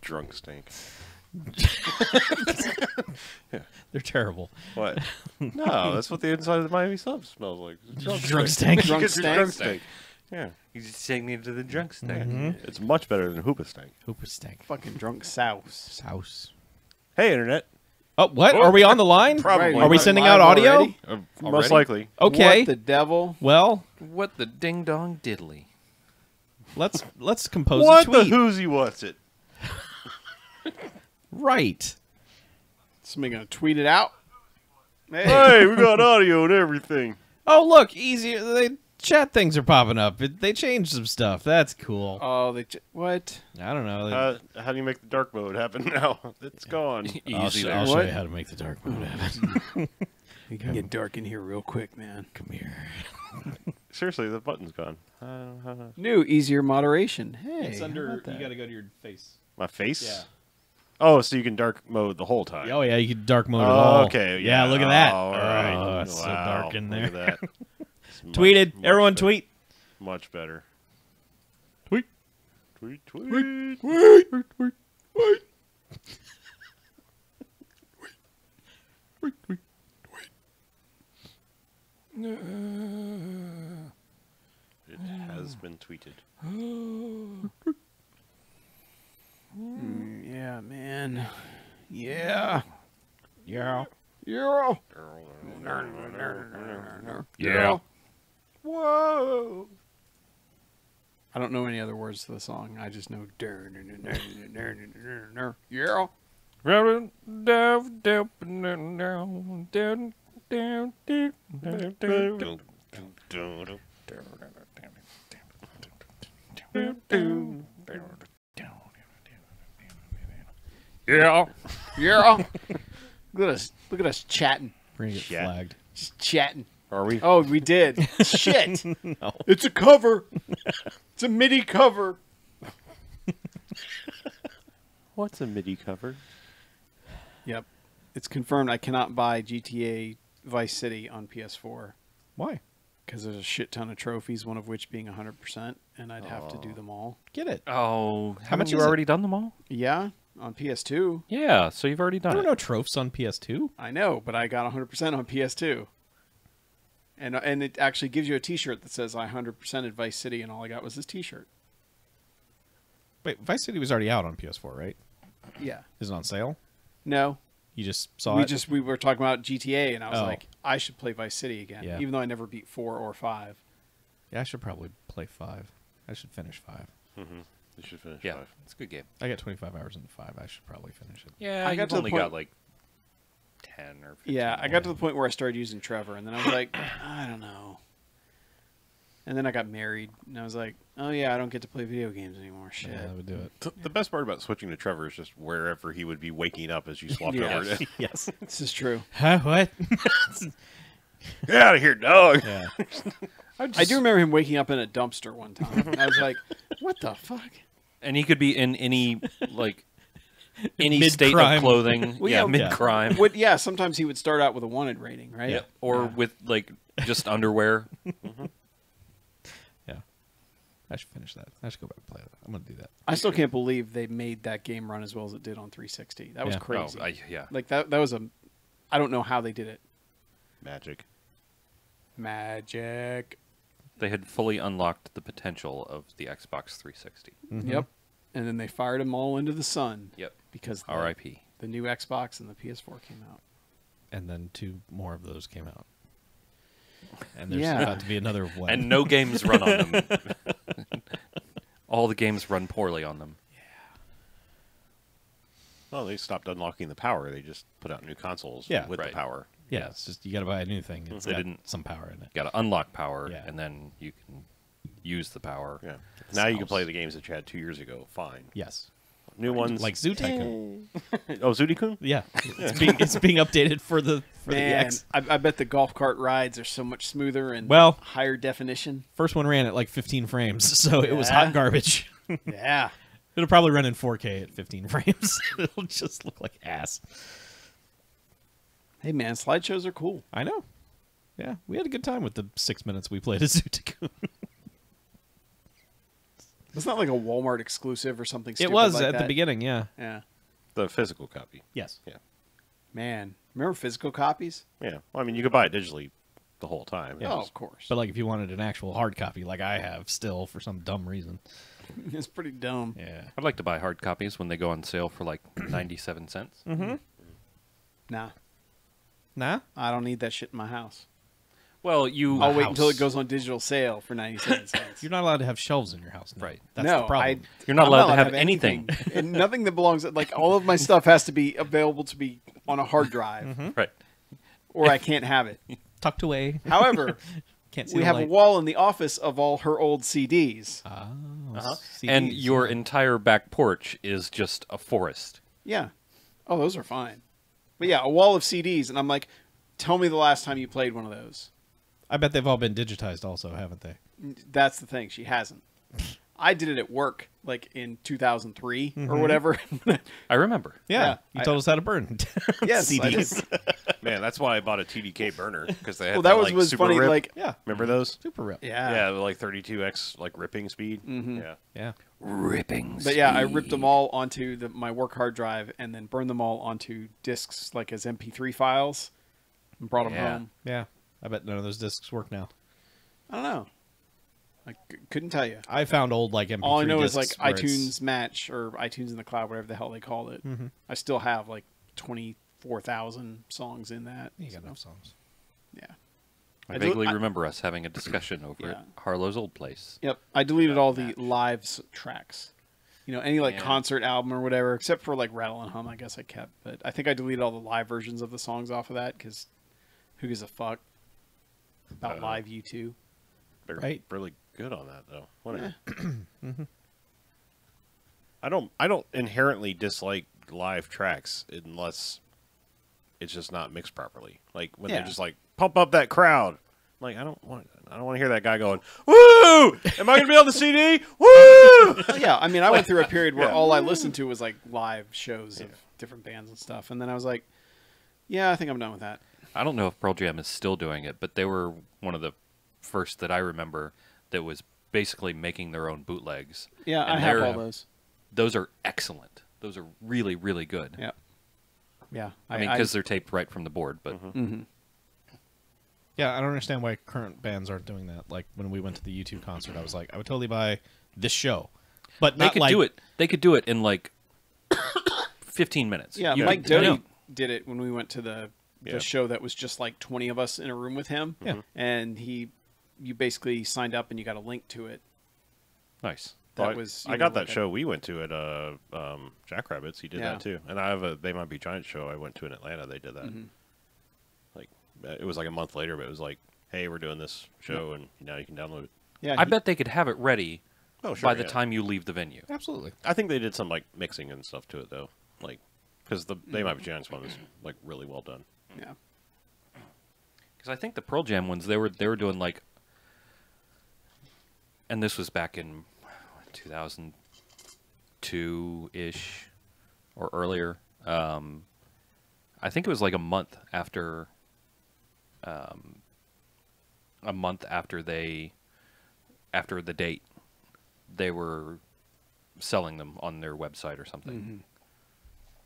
Drunk stink. Yeah. They're terrible. What? No, that's what the inside of the Miami sub smells like. Drunk stank. Drunk Drunk stank. Drunk stank. Yeah. You just take me to the drunk stank. Mm-hmm. It's much better than Hoopa stank. Hooper stank. Fucking drunk souse. House. Hey, Internet. Oh, what? Are we on the line? Probably. Are we Live sending out audio? already? Most likely. Okay. What the devil? Well, What the ding dong diddly? let's compose What a the tweet. whoozy what's it? Right. Somebody gonna tweet it out? Hey. Hey, we got audio and everything. Oh, look, easier. The chat things are popping up. They changed some stuff. That's cool. Oh, what? I don't know. How do you make the dark mode happen now? It's gone. I'll Easy show there. you how to make the dark mode happen. You can get dark in here real quick, man. Come here. Seriously, the button's gone. New, easier moderation. Hey, It's how under. about that? You got to go to your face. My face? Yeah. Oh, so you can dark mode the whole time. Oh yeah, you can dark mode it Oh, all. okay. Yeah, look at that. All right. Oh, it's so dark in there. Look at that. It's Tweeted. much Everyone better. tweet. Much better. Tweet. Tweet. It has been tweeted. Yeah, man. Yeah. Yeah. Yeah. Yeah. Whoa. I don't know any other words to the song. I just know. Yeah. Yeah. Yeah. Look at us chatting. We're gonna get Chat. flagged. Just chatting. Are we? Oh, we did. Shit. No. It's a cover. It's a MIDI cover. What's a MIDI cover? Yep. It's confirmed I cannot buy GTA Vice City on PS4 Why? because there's a shit ton of trophies, one of which being 100%, and I'd have to do them all. Get it. Oh, How haven't much you is it? already done them all? Yeah, on PS2. Yeah, so you've already done There it. are no trophies on PS2. I know, but I got 100% on PS2. And it actually gives you a T-shirt that says I 100%ed Vice City, and all I got was this T-shirt. Wait, Vice City was already out on PS4, right? Yeah. Is it on sale? No. You just saw it? We were talking about GTA, and I was Oh. like, I should play Vice City again, Yeah. even though I never beat 4 or 5. Yeah, I should probably play 5. I should finish 5. Mm-hmm. You should finish Yeah, 5. it's a good game. I got 25 hours into 5. I should probably finish it. Yeah, I got you've to the only point- got like 10 or 15. Yeah, I got to the point where I started using Trevor, and then I was like, I don't know. And then I got married, and I was like, oh yeah, I don't get to play video games anymore. Shit. Yeah, I would do it. The best part about switching to Trevor is just wherever he would be waking up as you swapped Yeah. over to Yes. This is true. Huh? What? Get out of here, dog! Yeah. I do remember him waking up in a dumpster one time. And I was like, what the fuck? And he could be in any like any state Mid-crime. of clothing. Well, yeah, yeah, mid-crime. Yeah, sometimes he would start out with a wanted rating, right? Yeah, or with like just underwear. Yeah. I should finish that. I should go back and play that. I'm going to do that. I still can't believe they made that game run as well as it did on 360. That was Yeah. crazy. Oh, yeah. Like that was a, I don't know how they did it. Magic. Magic. They had fully unlocked the potential of the Xbox 360. Mm-hmm. Yep. And then they fired them all into the sun. Yep. Because R.I.P. the new Xbox and the PS4 came out. And then 2 more of those came out. And there's Yeah. about to be another one. And no games run on them. All the games run poorly on them. Well, they stopped unlocking the power. They just put out new consoles Yeah. with Right. the power. Yeah, it's just you got to buy a new thing. It's They got didn't- some power in it. You got to unlock power, Yeah. and then you can use the power. Yeah. Now you can house. play the games that you had 2 years ago. Fine. Yes. New ones Like Zoo Tycoon. Oh, Zooty-kun? Yeah. It's being updated for the Man, X. I bet the golf cart rides are so much smoother and Well- higher definition. First one ran at like 15 frames, so it was Yeah. hot garbage. Yeah. It'll probably run in 4K at 15 frames. It'll just look like ass. Hey man, slideshows are cool. I know. Yeah, we had a good time with the 6 minutes we played at Zoo Tycoon. It's not like a Walmart exclusive or something. It Stupid was like at that. the beginning, yeah. Yeah, The physical copy. Yes. Yeah. man. Remember physical copies? Yeah. Well, I mean, you could buy it digitally the whole time. Yeah. Oh, of course. But like if you wanted an actual hard copy, like I have still for some dumb reason. It's pretty dumb. Yeah. I'd like to buy hard copies when they go on sale for like 97 cents. Mm-hmm. Nah, Nah? I don't need that shit in my house. Well, you I'll wait until it goes on digital sale for 97 cents. You're not allowed to have shelves in your house now. Right. That's no, the problem. You're not I'm allowed to have anything. and nothing that belongs. Like all of my stuff has to be available to be on a hard drive, Right. or I can't have it. Tucked away. However, Can't see we the have a light. wall in the office of all her old CDs. Oh, And CDs, your yeah. entire back porch is just a forest. Yeah. Oh, those are fine. But yeah, a wall of CDs, and I'm like, tell me the last time you played one of those. I bet they've all been digitized also, haven't they? That's the thing. She hasn't. I did it at work, like in 2003 or whatever. I remember. Yeah. Yeah, You told us how to burn. Yes, I did. CDs. Man, that's why I bought a TDK burner because they had Well, that was like, super funny. rip. Like, Yeah. Remember those? Super rip. yeah. Yeah, like 32x like ripping speed. Yeah. Yeah. Ripping. But yeah, I ripped them all onto my work hard drive and then burned them all onto discs, like as MP3 files, and brought them Yeah. home. Yeah. I bet none of those discs work now. I don't know. I couldn't tell you. I found old like MP3 All I know is discs like where it's- iTunes Match or iTunes in the Cloud, whatever the hell they called it. I still have like 24,000 songs in that. You got so, enough songs. yeah. I del- vaguely remember us having a discussion over Yeah. at Harlow's old place. Yep. I deleted all the lives tracks. You know, any like Yeah. concert album or whatever, except for like Rattle and Hum, I guess I kept. But I think I deleted all the live versions of the songs off of that because who gives a fuck about live U2? They're Right. really good on that though. Whatever. I don't inherently dislike live tracks unless it's just not mixed properly. Like when Yeah. they're just like pump up that crowd. Like I don't want to hear that guy going, "Woo! Am I going to be on the CD? Woo!" Yeah, I mean, I went through a period where Yeah. all I listened to was like live shows of different bands and stuff, and then I was like, yeah, I think I'm done with that. I don't know if Pearl Jam is still doing it, but they were one of the first that I remember that was basically making their own bootlegs. Yeah, And I have they're- all those. Those are excellent. Those are really, really good. Yeah, yeah. I mean, because they're taped right from the board, but Yeah, I don't understand why current bands aren't doing that. Like when we went to the U2 concert, I was like, I would totally buy this show, but they not could like, do it. They could do it in like 15 minutes. yeah, You Mike could- Doty did it when we went to the Yeah. show that was just like 20 of us in a room with him. Yeah. And you basically signed up and you got a link to it. Nice. That I- was. I got that show we went to at Jackrabbits. He did Yeah. that too, and I have a They Might Be Giant show I went to in Atlanta. They did that. Like it was like a month later, but it was like, hey, we're doing this show, and now you can download it. Yeah, I bet they could have it ready Oh, sure. by the yeah. time you leave the venue. absolutely. I think they did some like mixing and stuff to it though, like because the They Might Be Giants one was like really well done. Yeah. Because I think the Pearl Jam ones, they were doing like, and this was back in 2002-ish or earlier. I think it was like a month after after the date, they were selling them on their website or something.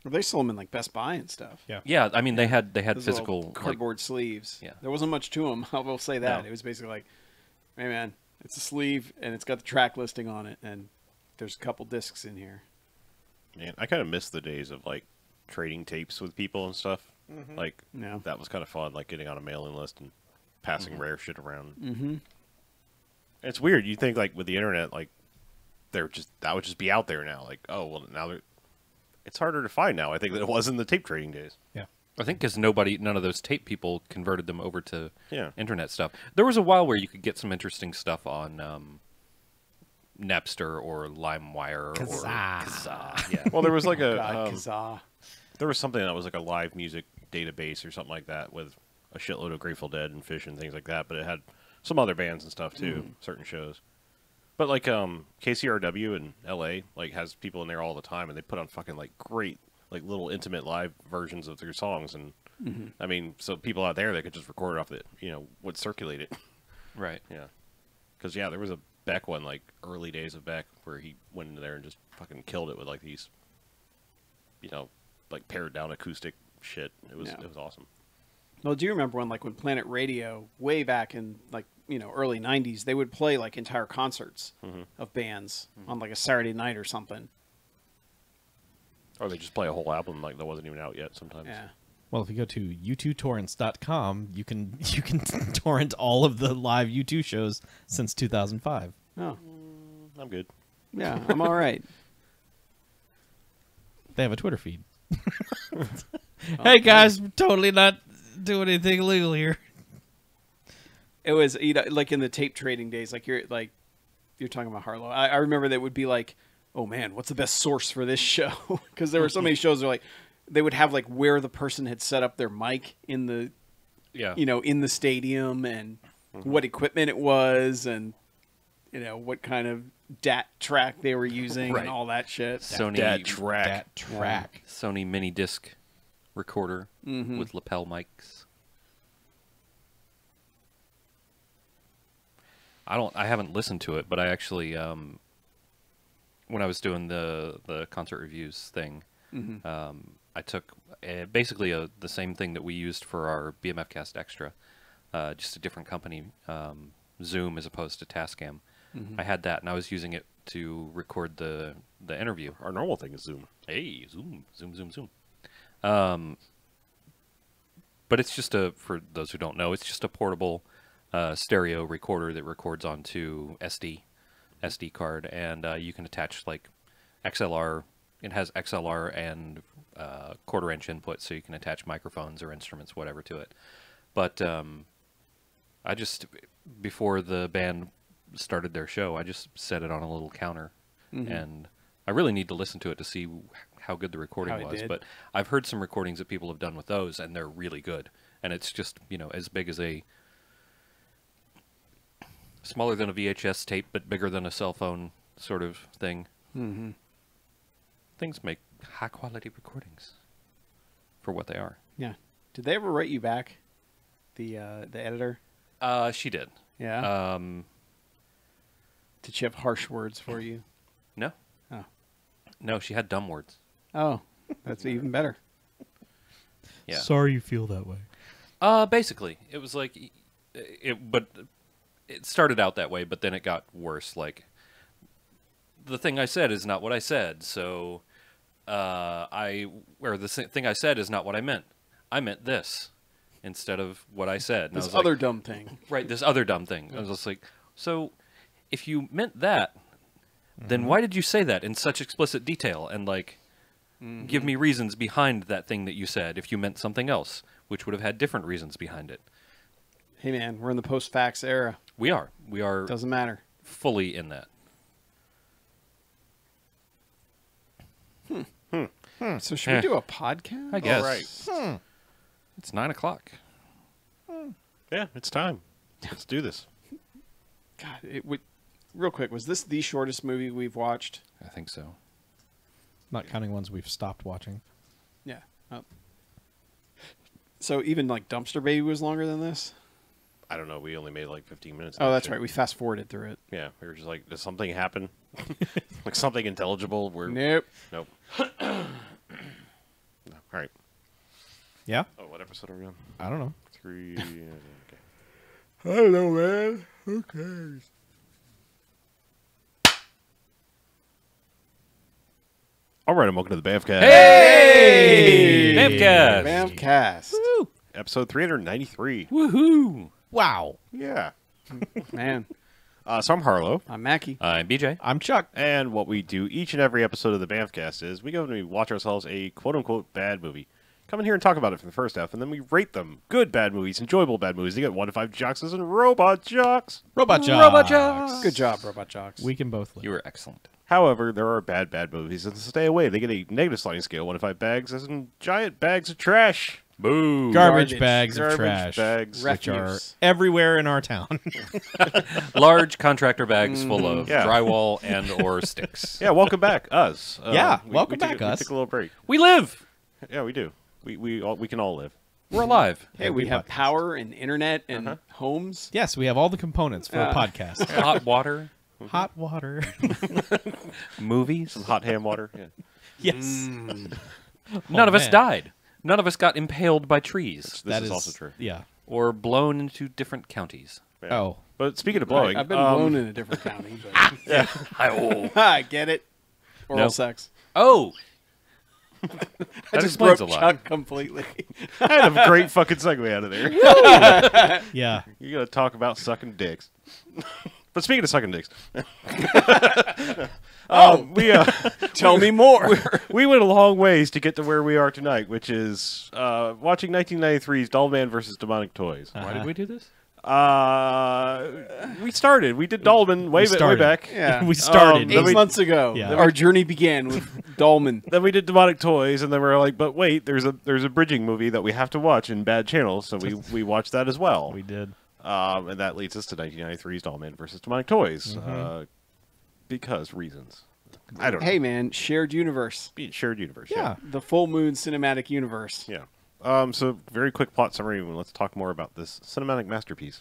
Well, they sold them in like Best Buy and stuff. Yeah. Yeah, I mean they had Those little physical like, cardboard sleeves. Yeah. There wasn't much to them. I will say that. No. It was basically like, hey man, it's a sleeve and it's got the track listing on it, and there's a couple discs in here. Man, I kind of miss the days of like trading tapes with people and stuff. Like Yeah. that was kind of fun, like getting on a mailing list and passing rare shit around. Mm-hmm. It's weird. You think like with the internet, like that would just be out there now. Like, oh well, it's harder to find now. I think than it was in the tape trading days. Yeah. I think because none of those tape people converted them over to Yeah. internet stuff. There was a while where you could get some interesting stuff on Napster or LimeWire or Kazaa. Yeah. Well, there was like a God, Kazaa. there was something that was like a live music database or something like that with a shitload of Grateful Dead and Fish and things like that. But it had some other bands and stuff too, certain shows. But like KCRW in LA like has people in there all the time, and they put on fucking like great like little intimate live versions of their songs, and I mean, so people out there they could just record it off the would circulate it. Right. Yeah, because there was a Beck one, like early days of Beck, where he went into there and just fucking killed it with like these, like pared down acoustic shit. It was awesome. Well, do you remember when Planet Radio, way back in early '90s, they would play like entire concerts of bands on like a Saturday night or something? Or they just play a whole album like that wasn't even out yet. Sometimes. Yeah. Well, if you go to u2torrents.com, you can torrent all of the live U2 shows since 2005. Oh. I'm good. Yeah, I'm all right. They have a Twitter feed. Hey guys, we're totally not doing anything illegal here. It was like in the tape trading days, like you're talking about Harlow. I remember that would be like, oh man, what's the best source for this show? Because there were so many shows where like they would have like where the person had set up their mic in the in the stadium and what equipment it was and what kind of DAT track they were using and all that shit. Sony Dat track. Sony mini disc recorder with lapel mics. I haven't listened to it, but I actually when I was doing the concert reviews thing, I took basically the same thing that we used for our BMFcast Extra, just a different company, Zoom as opposed to Tascam. I had that, and I was using it to record the interview. Our normal thing is Zoom. Hey, Zoom. But it's just for those who don't know, it's just a portable stereo recorder that records onto SD card, and you can attach like XLR. It has XLR and quarter-inch input, so you can attach microphones or instruments, whatever, to it. But I just, before the band started their show, I just set it on a little counter, and I really need to listen to it to see how good the recording was. But I've heard some recordings that people have done with those, and they're really good. And it's just, as big as smaller than a VHS tape, but bigger than a cell phone sort of thing. Things make high-quality recordings for what they are. Yeah. Did they ever write you back, the editor? She did. Yeah. Did she have harsh words for you? No. Oh. No, she had dumb words. Oh, that's even better. Yeah. Sorry you feel that way. Basically, it was like, but it started out that way, but then it got worse. Like, the thing I said is not what I said, so the thing I said is not what I meant. I meant this instead of what I said. And This I was other like, dumb thing. Right, this other dumb thing. I was just like, so if you meant that, then why did you say that in such explicit detail? And like, give me reasons behind that thing that you said if you meant something else, which would have had different reasons behind it. Hey man, we're in the post-fax era. We are. Doesn't matter. Fully in that. So should we do a podcast? I guess. All right. It's 9 o'clock. Yeah, it's time. Let's do this. God, real quick, was this the shortest movie we've watched? I think so. Not counting ones we've stopped watching. Yeah. So even like Dumpster Baby was longer than this? I don't know. We only made like 15 minutes. Oh, that's right. We fast-forwarded through it. Yeah, we were just like, does something happen? Like something intelligible? Nope. Nope. No. All right. Yeah? Oh, what episode are we on? I don't know. 3. Okay. I don't know, man. Who cares? All right, and welcome to the BMFcast. Hey! BMFcast! BMFcast. Woo! Episode 393. Woohoo! Wow. Yeah. Man, So I'm Harlow. I'm Mackie. I'm BJ. I'm Chuck. And what we do each and every episode of the BMFcast is we go and we watch ourselves a quote-unquote bad movie. Come in here and talk about it for the first half, and then we rate them. Good bad movies, enjoyable bad movies. They get 1 to 5 jockses and robot jocks. Robot Jocks. Robot Jocks. Good job, Robot Jocks. We can both live. You were excellent. However, there are bad movies, and stay away. They get a negative sliding scale, 1 to 5 bags, as in giant bags of trash. Boo! Garbage bags of Garbage trash. bags. Which are Refuse. everywhere in our town. Large contractor bags full of Yeah. drywall and or sticks. Yeah, welcome back, us. Yeah, we welcome took back, We us. took a little break. We live! Yeah, we do. We can all live. We're alive. Hey, we have podcast. power and internet and homes. Yes, we have all the components for a podcast. Hot water. Hot water. Movies. Some hot ham water. Yeah. Yes. None of us man. died. None of us got impaled by trees This is also true. Yeah. or blown into different counties. Yeah. Oh. But speaking of blowing, I've been blown in a different county. But I get it. Oral No. sex. Oh, I That just explains broke a lot. Chuck completely. I had a great fucking segue out of there. Yeah. You're gonna talk about sucking dicks. But speaking of sucking dicks, we Tell me more. we went a long ways to get to where we are tonight, which is watching 1993's Dollman versus Demonic Toys. why did we do this? We started. We did Dollman way started. back. Yeah. We started. then 8 we- months ago, Yeah. our journey began with Dollman. Then we did Demonic Toys, and then we were like, but wait, there's a bridging movie that we have to watch in bad channels, so we watched that as well. We did. And that leads us to 1993's Dollman versus Demonic Toys. Because reasons. I don't Hey, man, shared universe. know. Shared universe. Yeah. The full moon cinematic universe. Yeah. So very quick plot summary. Let's talk more about this cinematic masterpiece.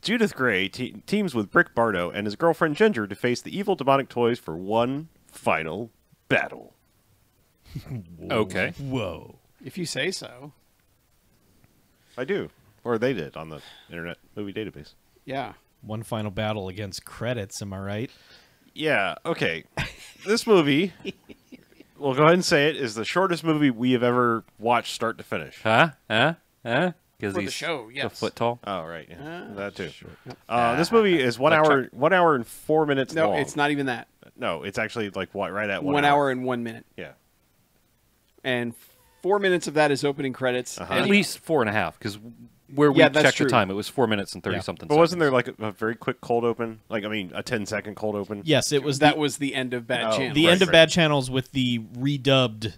Judith Gray teams with Brick Bardo and his girlfriend Ginger to face the evil Demonic Toys for one final battle. Okay. Whoa. If you say so. I do. Or they did on the Internet Movie Database. Yeah. One final battle against credits, am I right? Yeah, okay. This movie, we'll go ahead and say it, is the shortest movie we have ever watched start to finish. Huh? Because For the he's show, a yes. foot tall. Oh, right. Yeah. That too. This movie is 1 hour and 4 minutes No, long. it's not even that. No, it's actually like right at 1 hour and 1 minute. Yeah. And 4 minutes of that is opening credits. Uh-huh. At least 4.5, because where we Yeah, that's checked true. the time, it was 4 minutes and 30 something. But wasn't there like a very quick cold open? Like, I mean, a 10-second cold open? Yes, it was That was the end of Bad Oh, Channel. the Right, end of right. Bad Channels with the redubbed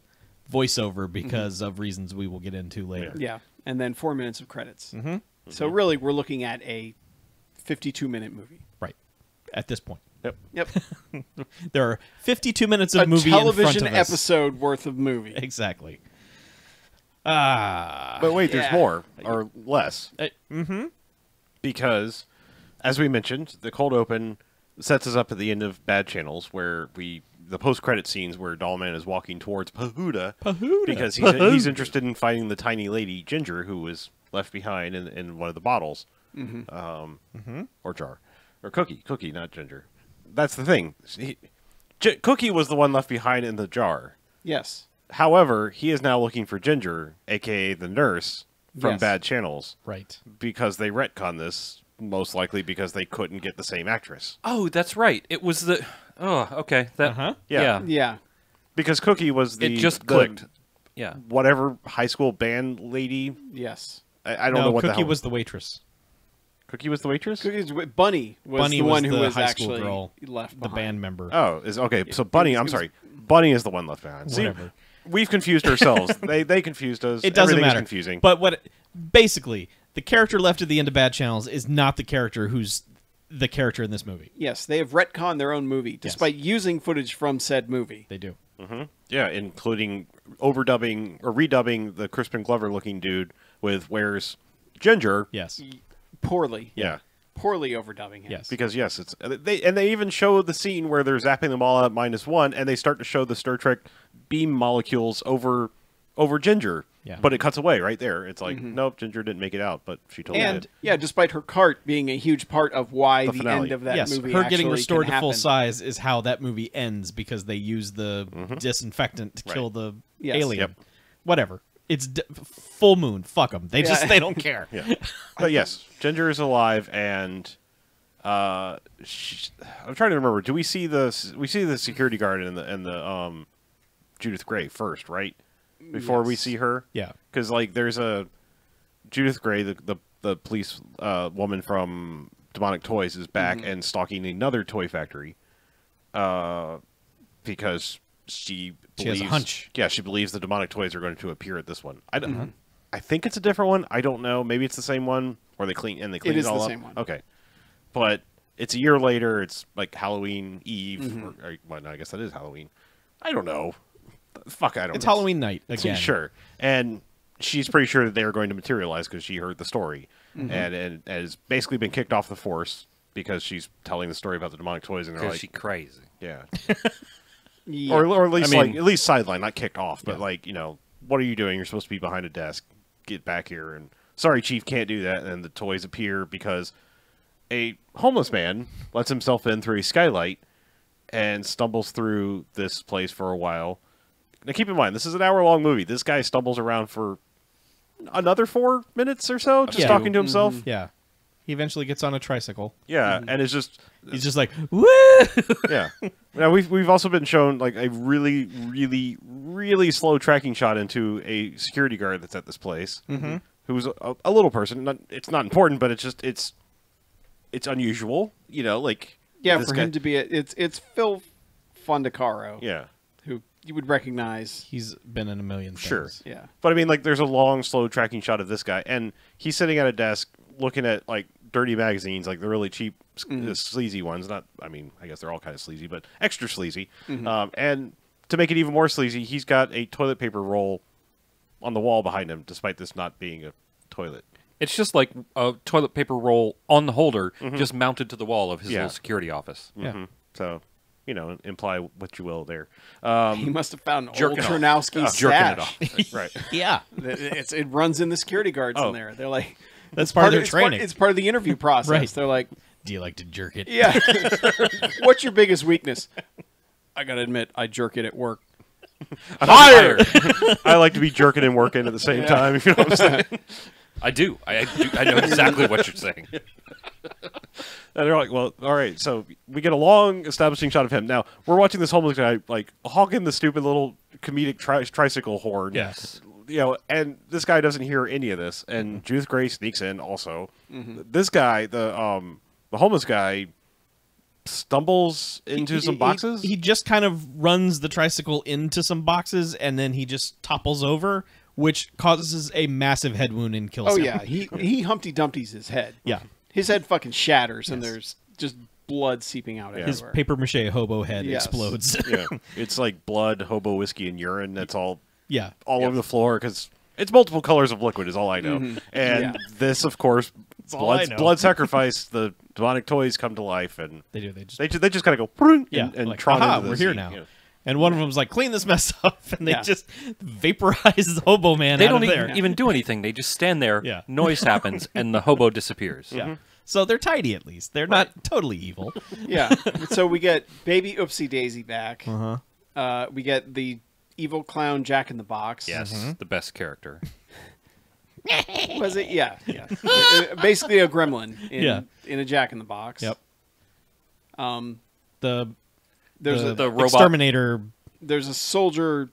voiceover because of reasons we will get into later. Yeah. And then 4 minutes of credits. Mm-hmm. So really, we're looking at a 52-minute movie. Right. At this point. Yep. Yep. There are 52 minutes of A movie in front television of us. episode worth of movie. Exactly. But wait, there's Yeah. more or less. Mm-hmm. Because, as we mentioned, the cold open sets us up at the end of Bad Channels, where the post-credit scenes where Dollman is walking towards Pahuda, because he's interested in finding the tiny lady Ginger who was left behind in one of the bottles, or jar, or Cookie, not Ginger. That's the thing. Cookie was the one left behind in the jar. Yes. However, he is now looking for Ginger, aka the nurse from Yes. Bad Channels, Right. because they retcon this, most likely because they couldn't get the same actress. Oh, that's right. It was the. Oh, okay. That. Uh-huh. Yeah. Yeah. Because Cookie was the It just the clicked. Yeah. whatever high school band lady. Yes. I don't know No, what the Cookie hell. was the waitress. Cookie was the waitress? Bunny was Bunny the was one who the was high school actually girl, left the behind. band member. Oh, is okay. So Bunny, I'm sorry. Bunny is the one left behind. See, Whatever. we've confused ourselves. they confused us. It doesn't Everything's matter. confusing. But basically, the character left at the end of Bad Channels is not the character who's the character in this movie. Yes, they have retconned their own movie, despite using footage from said movie. They do. Yeah, including overdubbing or redubbing the Crispin Glover looking dude with Where's Ginger. Yes. Poorly. Yeah. Poorly overdubbing him. Yes. Because yes, it's they even show the scene where they're zapping them all at -1, and they start to show the Star Trek beam molecules over Ginger. Yeah. But it cuts away right there. It's like, nope, Ginger didn't make it out, but she totally And did. yeah, despite her cart being a huge part of why The the finale. end of that Yes, movie her actually getting restored can to full happen. size is how that movie ends because they use the disinfectant to Right. kill the Yes. alien. Yep. Whatever. It's full moon. Fuck them. They just Yeah. they don't care. Yeah. But yes, Ginger is alive, and I'm trying to remember. Do we see the security guard and the Judith Gray first, right? Before we Yes. see her. Yeah. Because like there's a Judith Gray, the police woman from Demonic Toys, is back and stalking another toy factory, because she believes, has a hunch. Yeah, she believes the Demonic Toys are going to appear at this one. I don't. I think it's a different one. I don't know. Maybe it's the same one, or they clean it is all the up. same one. Okay, but it's a year later. It's like Halloween Eve. Or well, no, I guess that is Halloween. I don't know. Fuck, I don't. It's know. Halloween night again. Sure. And she's pretty sure that they are going to materialize because she heard the story and has basically been kicked off the force because she's telling the story about the demonic toys, and they're Because like, she's crazy. yeah. Yeah. Or at least I mean- like at least sideline, not kicked off, but Yeah. like, what are you doing? You're supposed to be behind a desk. Get back here. And sorry, Chief, can't do that. And then the toys appear because a homeless man lets himself in through a skylight and stumbles through this place for a while. Now keep in mind, this is an hour-long movie. This guy stumbles around for another 4 minutes or so, just Yeah. talking to himself. Yeah. He eventually gets on a tricycle. Yeah, and it's just He's just like, woo! yeah. Now we've also been shown like a really, really, really slow tracking shot into a security guard that's at this place, who's a little person. It's not important, but it's unusual. Like Yeah, this for guy- him to be it's Phil Fondacaro, Yeah, who you would recognize. He's been in a million things. Sure. Yeah. but I mean, like, there's a long, slow tracking shot of this guy, and he's sitting at a desk looking at like dirty magazines, like the really cheap, sleazy ones. Not, I mean, I guess they're all kind of sleazy, but extra sleazy. And to make it even more sleazy, he's got a toilet paper roll on the wall behind him, despite this not being a toilet. It's just like a toilet paper roll on the holder, just mounted to the wall of his Yeah. little security office. Yeah. So, imply what you will there. He must have found old Jerking off. Chernowski's Jerking it stash. off. Right. Yeah. It runs in the security guards in there. They're like, That's part of their training. It's part of the interview process. Right. They're like, Do you like to jerk it? yeah. What's your biggest weakness? I gotta admit, I jerk it at work. Fired! I like to be jerking and working at the same time. You know what I'm saying? I do. I know exactly what you're saying. And they're like, well, all right. So we get a long establishing shot of him. Now we're watching this homeless guy like honking the stupid little comedic tricycle horn. Yes. And this guy doesn't hear any of this. And Judith Gray sneaks in also. This guy, the homeless guy, stumbles into some boxes. He just kind of runs the tricycle into some boxes, and then he just topples over, which causes a massive head wound and kills Oh him. yeah, he Humpty Dumpty's his head. Yeah. His head fucking shatters, and there's just blood seeping out His everywhere. paper mache hobo head Yes. explodes. Yeah, it's like blood, hobo whiskey, and urine. That's all Yeah. over the floor because it's multiple colors of liquid is all I know. And Yeah. this, of course, all I know. blood sacrifice. The demonic toys come to life, and They do. They just they just kind of go "Prrrn," yeah. and like, trot aha, into the we're here scene, now. you know. And one of them's like, clean this mess up, and they Yeah. just vaporize the hobo man They out don't of there. even do anything. They just stand there, Yeah. noise happens, and the hobo disappears. Yeah. So they're tidy at least. They're not totally evil. Yeah. So we get baby Oopsie Daisy back. Uh-huh. We get the evil clown Jack in the Box. Yes, the best character. Was it? Yeah. Yeah. Basically a gremlin in a Jack in the Box. Yep. Um, The there's the a robot. exterminator. there's a soldier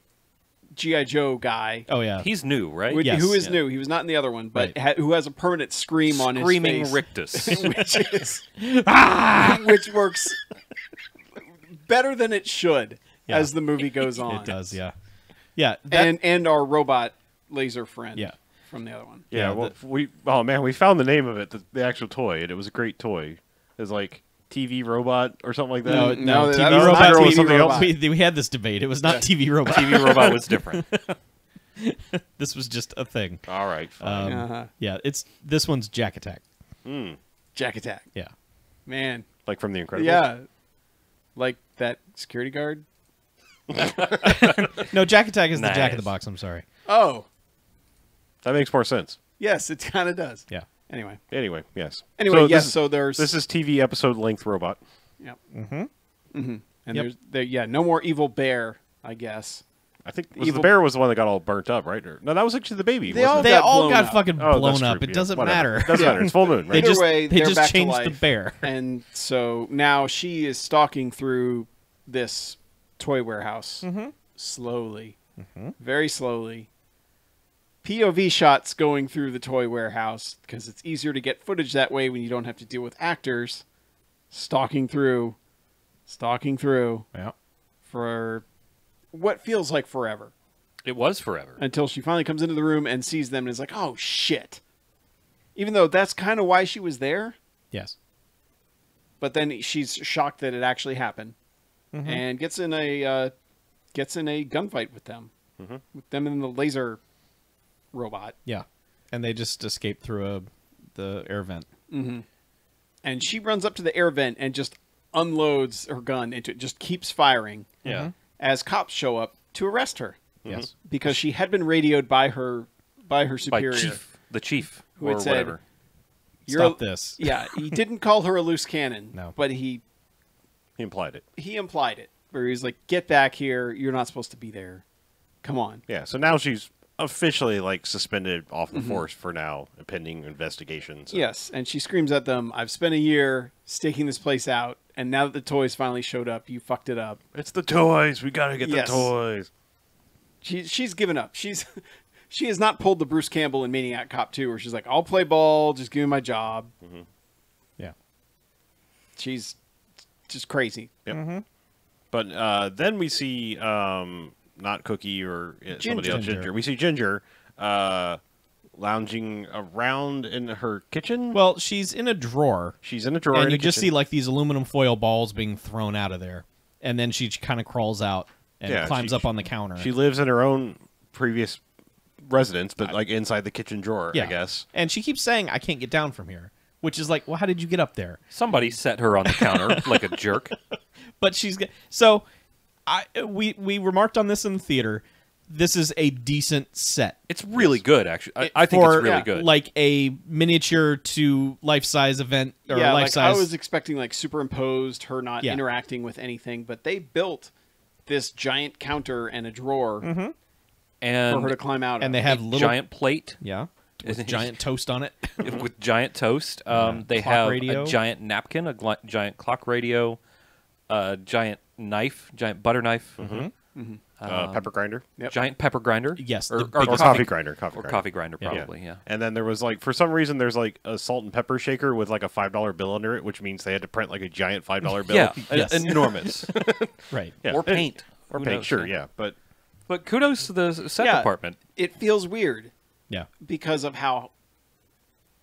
G.I. Joe guy. Oh yeah. He's new, right? Yes. Who is Yeah. new. He was not in the other one, but Right. who has a permanent scream on Screaming his face. rictus. which is which works better than it should Yeah. as the movie goes on. It does. Yeah. Yeah. That, And our robot laser friend. Yeah. From the other one. Yeah, Yeah, well, we found the name of it, the actual toy, and it was a great toy. It was like TV robot or something like that. No, No, TV that was robot. not was TV something robot. else. We had this debate. It was not TV robot. TV robot was different. This was just a thing. All right, fine. Uh-huh. Yeah. This one's Jack Attack. Jack Attack. Yeah. Man. Like from The Incredibles. Yeah. Like that security guard. No, Jack Attack is the Jack in the Nice. Box. I'm sorry. Oh. That makes more sense. Yes, it kind of does. Yeah. Anyway. Anyway, yes. Anyway, So yes, this, so there's this is TV episode length robot. Yep. Mhm. And Yep. there's no more evil bear, I guess. I think Evil- the bear was the one that got all burnt up, right? Or, no, that was actually the baby. They wasn't all it? They got all blown got up. fucking Oh, blown that's up. true. It Yeah, doesn't whatever. matter. Doesn't matter. It's full moon, They right? Either way, they they're just back to changed the life. bear. And so now she is stalking through this toy warehouse slowly, very slowly. POV shots going through the toy warehouse because it's easier to get footage that way when you don't have to deal with actors stalking through Yeah. for what feels like forever It was forever. until she finally comes into the room and sees them and is like, oh shit. Even though that's kind of why she was there. Yes. But then she's shocked that it actually happened, and gets in a gunfight with them, with them and the laser robot. Yeah. And they just escape through the air vent. and she runs up to the air vent and just unloads her gun into it, just keeps firing. Yeah. As cops show up to arrest her. Yes. Because she had been radioed by her superior. The chief, Who or had said, whatever. Stop this. Yeah, he didn't call her a loose cannon. No. But he implied it. He implied it, where he's like, "Get back here! You're not supposed to be there. Come on." Yeah. So now she's officially like suspended off the force for now, pending investigation. So. Yes, and she screams at them, "I've spent a year staking this place out, and now that the toys finally showed up, you fucked it up." It's the toys. We gotta get Yes. the toys. She's given up. She has not pulled the Bruce Campbell in Maniac Cop 2, where she's like, "I'll play ball. Just give me my job." Yeah. She's just crazy. Yep. But then we see not Cookie or somebody else, Ginger. Ginger. We see Ginger lounging around in her kitchen. Well, she's in a drawer. She's in a drawer. And in you the just kitchen. see like these aluminum foil balls being thrown out of there. And then she kind of crawls out and climbs up on the counter. She lives in her own previous residence, but like inside the kitchen drawer, I guess. And she keeps saying, "I can't get down from here," which is like, well, how did you get up there? Somebody set her on the counter like a jerk. But so we remarked on this in the theater. This is a decent set. It's really good, actually. I think it's really good. Like a miniature to life-size event or Yeah, like life-size. I was expecting like superimposed her not Yeah. interacting with anything, but they built this giant counter and a drawer for and her to climb out and of. they have little giant plate yeah, with giant toast on it. with giant toast. They Clock have radio. a giant napkin, a giant clock radio, a giant knife, giant butter knife, Pepper grinder. Yep. giant pepper grinder. Yes, or, the or biggest- Coffee grinder. or coffee grinder, probably. Yeah. And then there was like, for some reason, there's like a salt and pepper shaker with like a $5 bill under it, which means they had to print like a giant $5 bill. Yeah, Yes. enormous. Right. Yeah. Or paint. Or Who paint, knows, sure, yeah. But But kudos to the set Yeah. department. It feels weird Yeah. because of how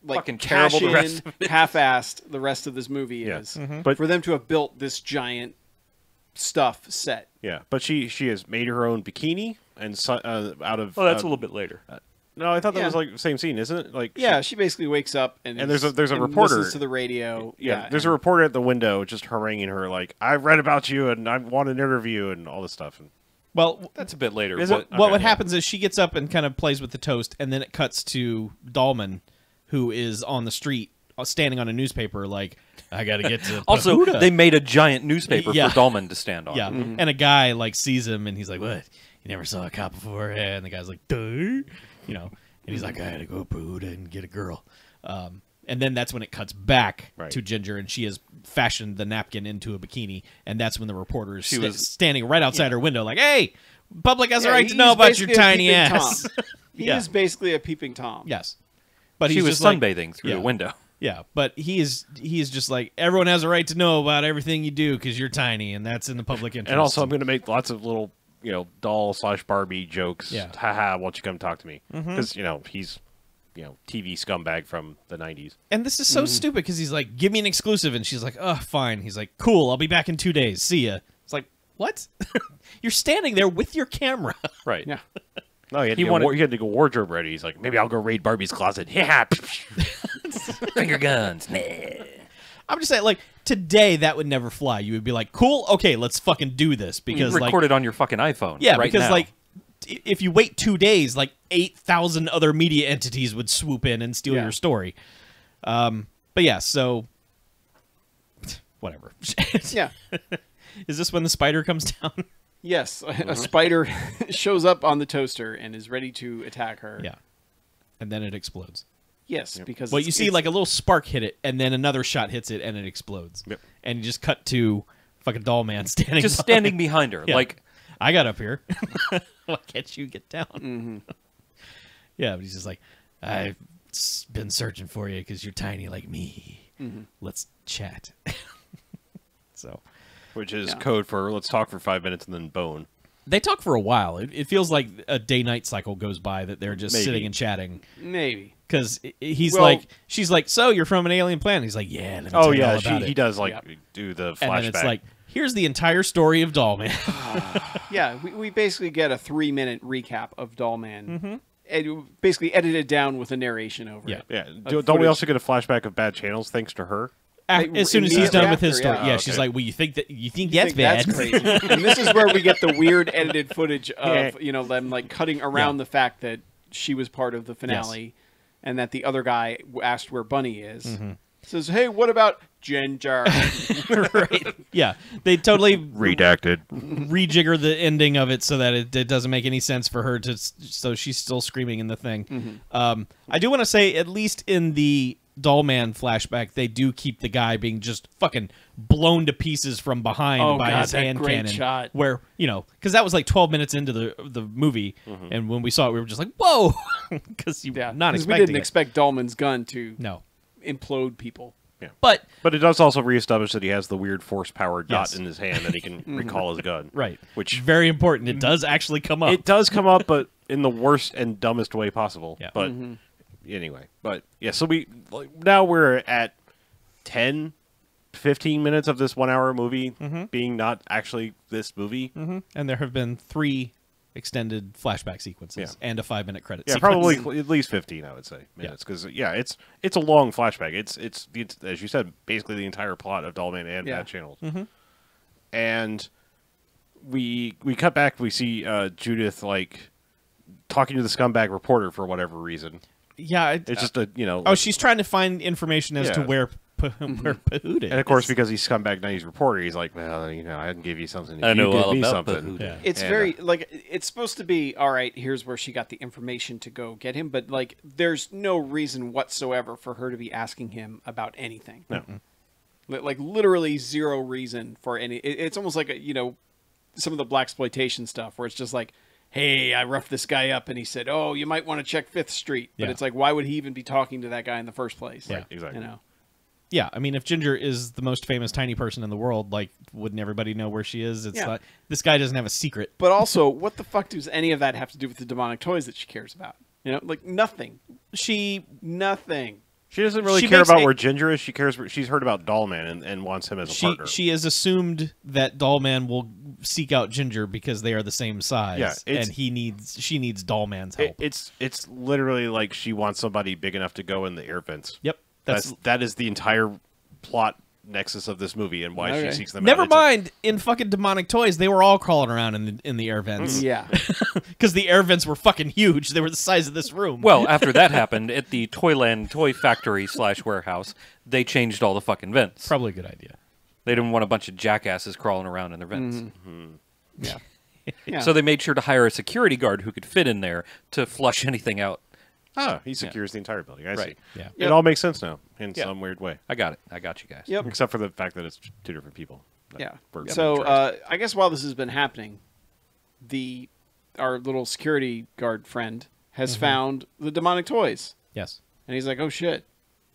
like Fucking terrible the rest of it is. half-assed the rest of this movie Yeah. is. But- For them to have built this giant stuff set. yeah, but she has made her own bikini and out of. Oh, that's a little bit later. No, I thought that Yeah. was like the same scene, isn't it? Like Yeah, she basically wakes up and there's a and reporter. listens to the radio. Yeah, there's a and- reporter at the window just haranguing her like, "I read about you and I want an interview" and all this stuff. And Well, That's a bit later. Is but it? what Okay, yeah. happens is she gets up and kind of plays with the toast, and then it cuts to Dollman, who is on the street standing on a newspaper, like, "I got to get to." Also, Pahuta." they made a giant newspaper Yeah. for Dollman to stand on. Yeah, and a guy like sees him, and he's like, "What? You never saw a cop before?" And the guy's like, "Duh," you know, and he's like, "I had to go to Pahuta and get a girl." And then that's when it cuts back Right. to Ginger, and she has fashioned the napkin into a bikini, and that's when the reporter is She was- standing right outside her window, like, "Hey, public has a Yeah, right to he's know about your basically a tiny peeping ass." Tom. He Yeah. is basically a peeping Tom. Yes, but She he's was just like, sunbathing through yeah. the window. yeah, but he is just like, everyone has a right to know about everything you do because you're tiny, and that's in the public interest. And also, I'm going to make lots of little, doll/Barbie jokes. Yeah. Haha, why don't you come talk to me? Because, he's, TV scumbag from the 90s. And this is so stupid because he's like, "Give me an exclusive," and she's like, "Oh, fine." He's like, "Cool, I'll be back in 2 days. See ya." It's like, what? You're standing there with your camera. Right. Yeah. No, he had, He to, go, wanted- he had to go wardrobe ready. He's like, maybe I'll go raid Barbie's closet. Yeah. Finger guns. I'm just saying, like, today that would never fly. You would be like, "Cool, okay, let's fucking do this," because like, Record it on your fucking iPhone. yeah, right because now. like, if you wait 2 days, like 8,000 other media entities would swoop in and steal Yeah. your story. But yeah, so whatever. Yeah. Is this when the spider comes down? Yes, a spider shows up on the toaster and is ready to attack her. Yeah, and then it explodes. Yes, because Well, you see like a little spark hit it, and then another shot hits it, and it explodes. Yep. And you just cut to fucking Dollman standing, just behind- standing behind her, Yeah. like I got up here. Why can't you get down? Yeah, but he's just like, "I've been searching for you because you're tiny like me. Let's chat." So Which is Yeah. code for let's talk for 5 minutes and then bone. they talk for a while. It feels like a day-night cycle goes by that they're just Maybe. sitting and chatting. maybe. Because he's Well- like, she's like, "So you're from an alien planet?" He's like, "Yeah." Let me Oh, tell you yeah. all about it." He does, like, Yep. do the And flashback. then it's like, "Here's the entire story of Dollman." Yeah, we basically get a 3-minute recap of Dollman. And basically edited down with a narration over Yeah. it. yeah. Of Don't we footage. also get a flashback of bad channels thanks to her? As soon as he's done with his story, Immediately yeah, after, she's okay. like, "Well, you think You that's think bad?" That's crazy. And this is where we get the weird edited footage of them like cutting around Yeah. the fact that she was part of the finale, and that the other guy asked where Bunny is. Says, "Hey, what about Ginger?" Right? Yeah, they totally Redacted. rejigger the ending of it so that it doesn't make any sense for her to. So she's still screaming in the thing. I do want to say, at least in the Dollman flashback, they do keep the guy being just fucking blown to pieces from behind Oh, by God, his that hand great cannon. shot. Where because that was like 12 minutes into the movie, and when we saw it, we were just like, "Whoa!" Because Yeah, not 'cause we expecting didn't it. expect Dollman's gun to No, implode people. but But it does also reestablish that he has the weird force-powered dot Yes. in his hand that he can recall his gun. right, Which very important. It does actually come up. it does come up, but in the worst and dumbest way possible. Yeah. But anyway, so now we're at 10, 15 minutes of this 1 hour movie being not actually this movie. And there have been 3 extended flashback sequences and a 5-minute credit Yeah, sequence. probably at least 15, I would say, minutes. Because it's a long flashback. It's as you said, basically the entire plot of Dollman and Bad Channels. And we cut back. We see Judith like talking to the scumbag reporter for whatever reason. Yeah, It's just a oh, she's trying to find information as to Yeah. where Pahood is. and of course because he's scumbag now he's reporter. He's like, well, I can give you something. If I know you give all me about something. Bahuda. Yeah. It's And, very like it's supposed to be all right. Here's where she got the information to go get him, but like there's no reason whatsoever for her to be asking him about anything. No. Like literally zero reason for any. It's almost like some of the blaxploitation stuff where it's just like, hey, I roughed this guy up, and he said, oh, you might want to check 5th Street, but Yeah. it's like, why would he even be talking to that guy in the first place? Yeah. Exactly. Yeah, I mean, if Ginger is the most famous tiny person in the world, like, wouldn't everybody know where she is? It's Yeah. like this guy doesn't have a secret. But also, what the fuck does any of that have to do with the demonic toys that she cares about? Like nothing. Nothing. She doesn't really She care makes about a- where Ginger is. She's heard about Dollman and wants him as a partner. She has assumed that Dollman will seek out Ginger because they are the same size. Yeah, it's- and she needs Dollman's help. It's literally like she wants somebody big enough to go in the air vents. Yep, That is the entire plot nexus of this movie and why Okay. she seeks them out. Never It's a- mind. In fucking demonic toys, they were all crawling around in the air vents. Yeah. Because the air vents were fucking huge. They were the size of this room. Well, after that happened at the Toyland Toy Factory / warehouse, they changed all the fucking vents. probably a good idea. They didn't want a bunch of jackasses crawling around in their vents. Yeah. Yeah. So they made sure to hire a security guard who could fit in there to flush anything out. he secures the entire building. I see. Right. Yeah. It all makes sense now in Yeah. some weird way. I got it. I got you guys. Yep. Except for the fact that it's two different people. that Yeah. were So contracts. I guess while this has been happening, our little security guard friend has found the demonic toys, Yes. and he's like, "Oh shit!"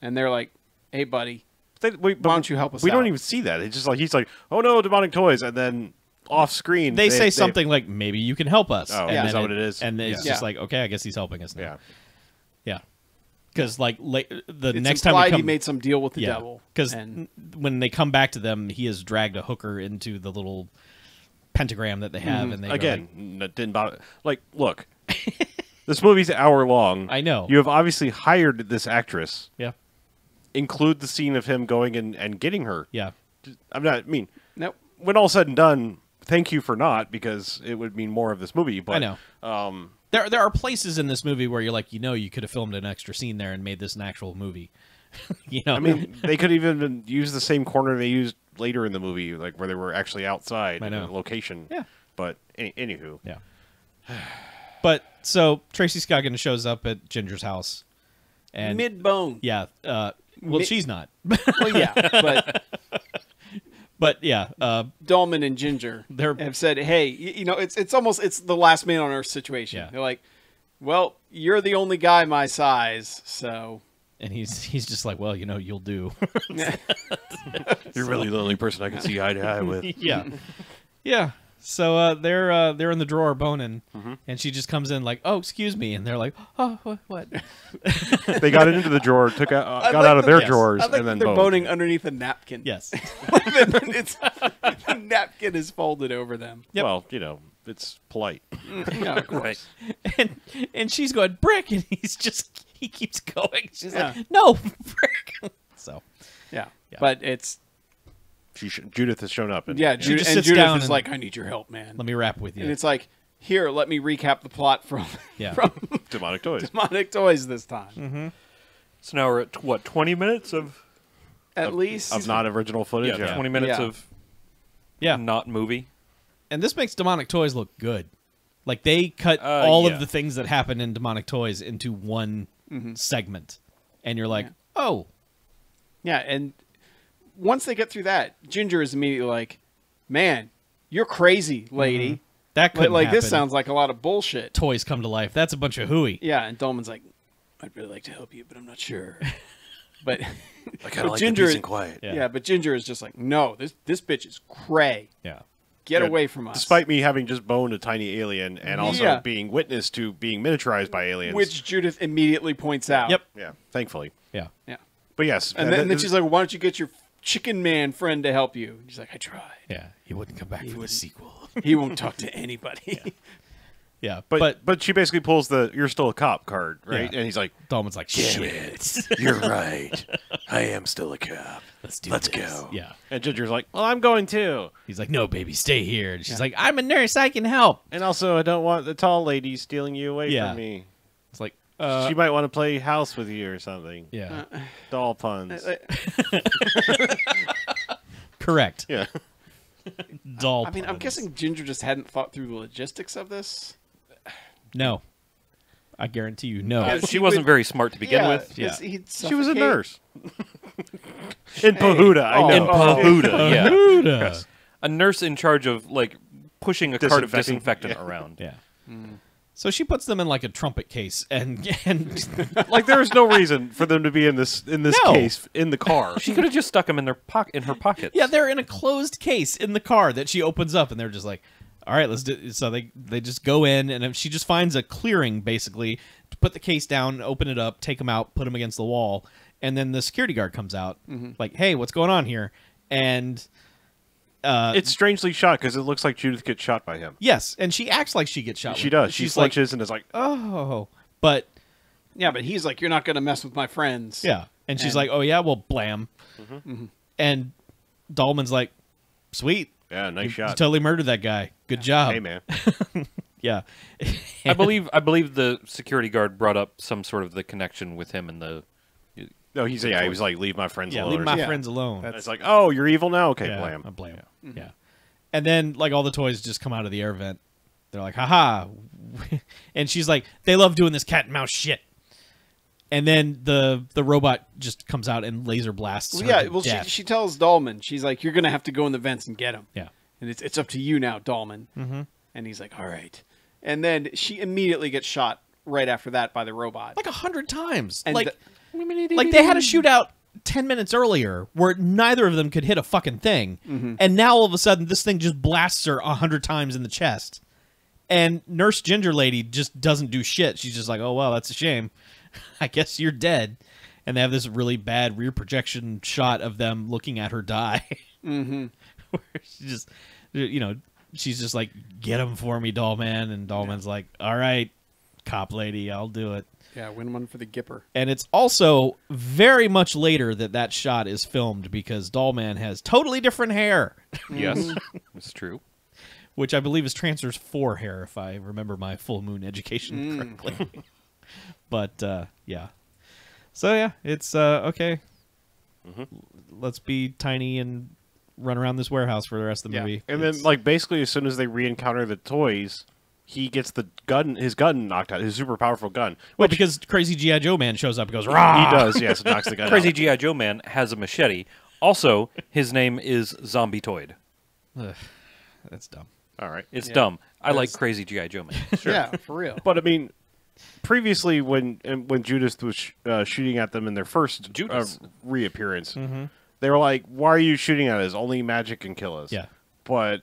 And they're like, "Hey, buddy, But why don't you help us We out?" don't even see that. It's just like he's like, "Oh no, demonic toys," and then off screen They say something like, "Maybe you can help us." Oh, and is then that what it is? And it's Yeah. just like, okay, I guess he's helping us now. Yeah. Yeah. Because the It's next time we implied come, he made some deal with the yeah, devil. because and when they come back to them, he has dragged a hooker into the little pentagram that they have, and they go Again, didn't bother. Like, look, this movie's an hour long. I know. You have obviously hired this actress. like, Include the scene of him going and getting her. yeah, I'm not. I mean, nope. when all said and done, thank you for not, because it would mean more of this movie. But I know. There are places in this movie where you're like, you could have filmed an extra scene there and made this an actual movie. I mean, they could even use the same corner they used later in the movie, like where they were actually outside I in know. a location. Yeah. But anywho, Yeah. But so Tracy Scoggin shows up at Ginger's house, and Mid bone. yeah, well, Mid- she's not, Well, yeah, but but yeah, Dollman and Ginger They're- have said, "Hey, it's almost the last man on earth situation." Yeah. They're like, "Well, you're the only guy my size, so." and he's just like, well, you'll do. you're really the only person I can see eye to eye with. yeah, yeah. So they're in the drawer boning, and she just comes in like, oh, excuse me, and they're like, oh, what? They got it into the drawer, got like out of their yes. drawers, I like and then that they're boned. boning underneath a napkin. Yes. The napkin is folded over them. Yep. Well, it's polite. Yeah, of course. Right. and she's going, Brick, and he keeps going. She's Yeah. like, no, Brick. So Yeah. Yeah. But it's Judith has shown up. And, yeah, She just and sits Judith down is and- like, I need your help, man. Let me rap with you. And it's like, here, let me recap the plot from Yeah. from Demonic Toys. Demonic Toys this time. So now we're at, what, 20 minutes of... At least Of not original footage. Yeah, Yeah. 20 minutes Yeah. of yeah. not movie. And this makes Demonic Toys look good. Like, they cut all yeah. of the things that happen in Demonic Toys into one segment. And you're like, Yeah. oh, Yeah, and once they get through that, Ginger is immediately like, man, you're crazy, lady. that couldn't Like, this happen. sounds like a lot of bullshit. Toys come to life. That's a bunch of hooey. Yeah, and Dollman's like, I'd really like to help you, but I'm not sure. But I kind of like Ginger, the peace and quiet. yeah. But Ginger is just like, no, this bitch is cray. Yeah. Get Yeah, away from us. Despite me having just boned a tiny alien and also Yeah. being witness to being miniaturized by aliens. Which Judith immediately points out. Yep. Yeah, thankfully. Yeah. Yeah. But yes. And then she's like, why don't you get your chicken man friend to help you? He's like, I tried. Yeah. He wouldn't come back for the wouldn't. sequel. He won't talk to anybody. Yeah. But she basically pulls the "you're still a cop" card, right? Yeah. And he's like, Dolman's like, shit. "You're right. I am still a cop. Let's do Let's this. go." Yeah. And Ginger's like, "Well, I'm going too. He's like, no, baby, stay here. And she's like, I'm a nurse. I can help. And also, I don't want the tall lady stealing you away Yeah. from me. It's like, She might want to play house with you or something. yeah. Doll puns. Correct. Yeah. Doll I mean, I'm puns. guessing Ginger just hadn't thought through the logistics of this. No. I guarantee you, no. Yeah, She wasn't very smart to begin with. 'cause Yeah. he'd She was a suffocate. nurse. In Pahuda, I Oh. know. In Pahuda, yeah. Huda. Yes. A nurse in charge of, like, pushing a cart of Disinfecting. disinfectant Yeah. around. Yeah. So she puts them in like a trumpet case, and Like there was no reason for them to be in this No. case in the car. She could have just stuck them in in her pockets. yeah, they're in a closed case in the car that she opens up, and they're just like, "All right, let's do." So they just go in, and she just finds a clearing basically to put the case down, open it up, take them out, put them against the wall, and then the security guard comes out, like, "Hey, what's going on here?" And It's strangely shot because it looks like Judith gets shot by him. yes, and she acts like she gets shot. She with- does. She She's like, flinches and is like, "Oh," but Yeah, but he's like, you're not going to mess with my friends. yeah, and she's And- like, "Oh yeah, well, blam," and Dollman's like, "Sweet, "Yeah, nice you shot. totally murdered that guy. Good job." Hey, man." Yeah, I believe the security guard brought up some sort of the connection with him and the. No, he was like, "Leave my friends yeah, alone." leave or my something. Yeah. friends alone. It's like, "Oh, you're evil now? Okay, Yeah, blam." blam. Yeah. And then like all the toys just come out of the air vent. They're like, haha. And she's like, they love doing this cat and mouse shit. And then the robot just comes out and laser blasts Well, her yeah, to well, death. she tells Dollman, she's like, you're going to have to go in the vents and get him. Yeah. And it's up to you now, Dollman. Mm-hmm. And he's like, all right. And then she immediately gets shot right after that by the robot. Like 100 times. And Like they had a shootout 10 minutes earlier where neither of them could hit a fucking thing. And now all of a sudden this thing just blasts her 100 times in the chest. And Nurse Ginger Lady just doesn't do shit. She's just like, oh, well, that's a shame. I guess you're dead. And they have this really bad rear projection shot of them looking at her die. Where she just, she's just like, get him for me, Dollman. And Dollman's like, all right, cop lady, I'll do it. Yeah, win one for the Gipper. And it's also very much later that shot is filmed because Dollman has totally different hair, Yes, it's true. which I believe is Transformers 4 hair, if I remember my full moon education correctly. But, yeah. So, yeah, it's, okay. Let's be tiny and run around this warehouse for the rest of the Yeah. movie. And It's- then, like, basically, as soon as they re-encounter the toys, he gets his gun knocked out, his super powerful gun. well, because crazy G.I. Joe Man shows up and goes, rah! He does, yes, knocks the gun Crazy out. G.I. Joe Man has a machete. Also, his name is Zombie Toyd. Ugh, that's dumb. All right. It's Yeah. dumb. I like That's- Crazy G.I. Joe Man. Yeah, for real. But, I mean, previously, when Judith was shooting at them in their first Judas. reappearance, they were like, why are you shooting at us? Only magic can kill us. Yeah. But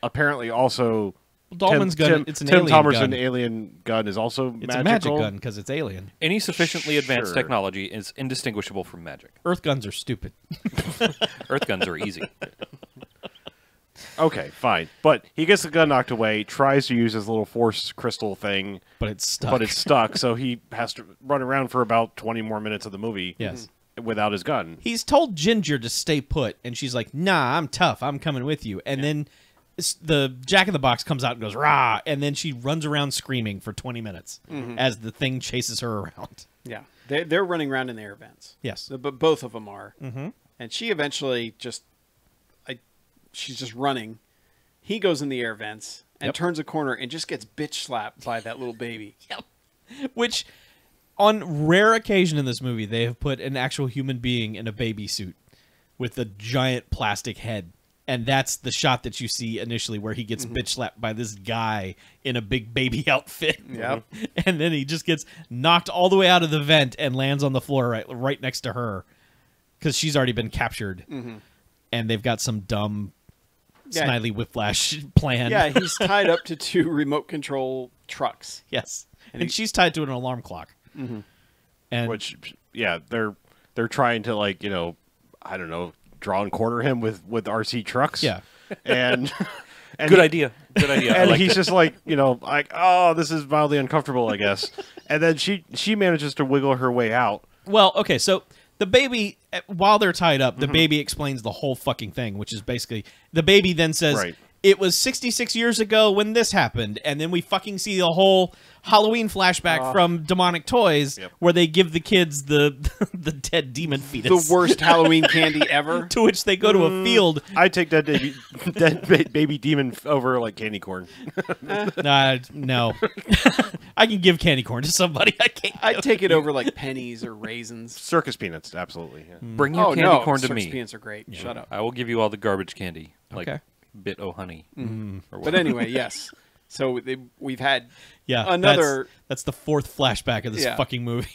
apparently also... Dollman's gun, it's an Tim alien Thomer's gun. alien gun is also It's magical. a magic gun because it's alien. Any sufficiently advanced Sure. technology is indistinguishable from magic. Earth guns are stupid. Earth guns are easy. Okay, fine. But he gets the gun knocked away, tries to use his little force crystal thing, But it's stuck. but it's stuck, so he has to run around for about 20 more minutes of the movie. Yes. without his gun. He's told Ginger to stay put, and she's like, "Nah, I'm tough. I'm coming with you." And then the Jack in the Box comes out and goes rah, and then she runs around screaming for 20 minutes as the thing chases her around. Yeah, they're running around in the air vents. Yes, but both of them are. Mm-hmm. And she eventually she's just running. He goes in the air vents and turns a corner and just gets bitch slapped by that little baby. Yep. Which, on rare occasion in this movie, they have put an actual human being in a baby suit with a giant plastic head. And that's the shot that you see initially where he gets bitch slapped by this guy in a big baby outfit. Yep. And then he just gets knocked all the way out of the vent and lands on the floor right next to her because she's already been captured. And they've got some dumb Snidely Whiplash plan. Yeah, he's tied up to 2 remote control trucks. Yes. And she's tied to an alarm clock. And Which, yeah, they're trying to, like, you know, I don't know, draw and quarter him with RC trucks. Yeah. And Good idea. Good idea. And he's just like, you know, like, oh, this is mildly uncomfortable, I guess. And then she manages to wiggle her way out. Well, okay, so the baby, while they're tied up, the baby explains the whole fucking thing, which is basically, the baby then says, Right. It was 66 years ago when this happened, and then we fucking see the whole Halloween flashback from Demonic Toys, where they give the kids the dead demon fetus. The worst Halloween candy ever. To which they go to a field. I take that baby demon over, like, candy corn. No. I can give candy corn to somebody. I'd take it over, like, pennies or raisins. Circus peanuts, absolutely. Yeah. Bring your candy corn to Circus me. peanuts are great. Yeah. Shut up. I will give you all the garbage candy. Like Okay. bit o' honey. But anyway, yes. So we've had Yeah, another... That's the 4th flashback of this fucking movie.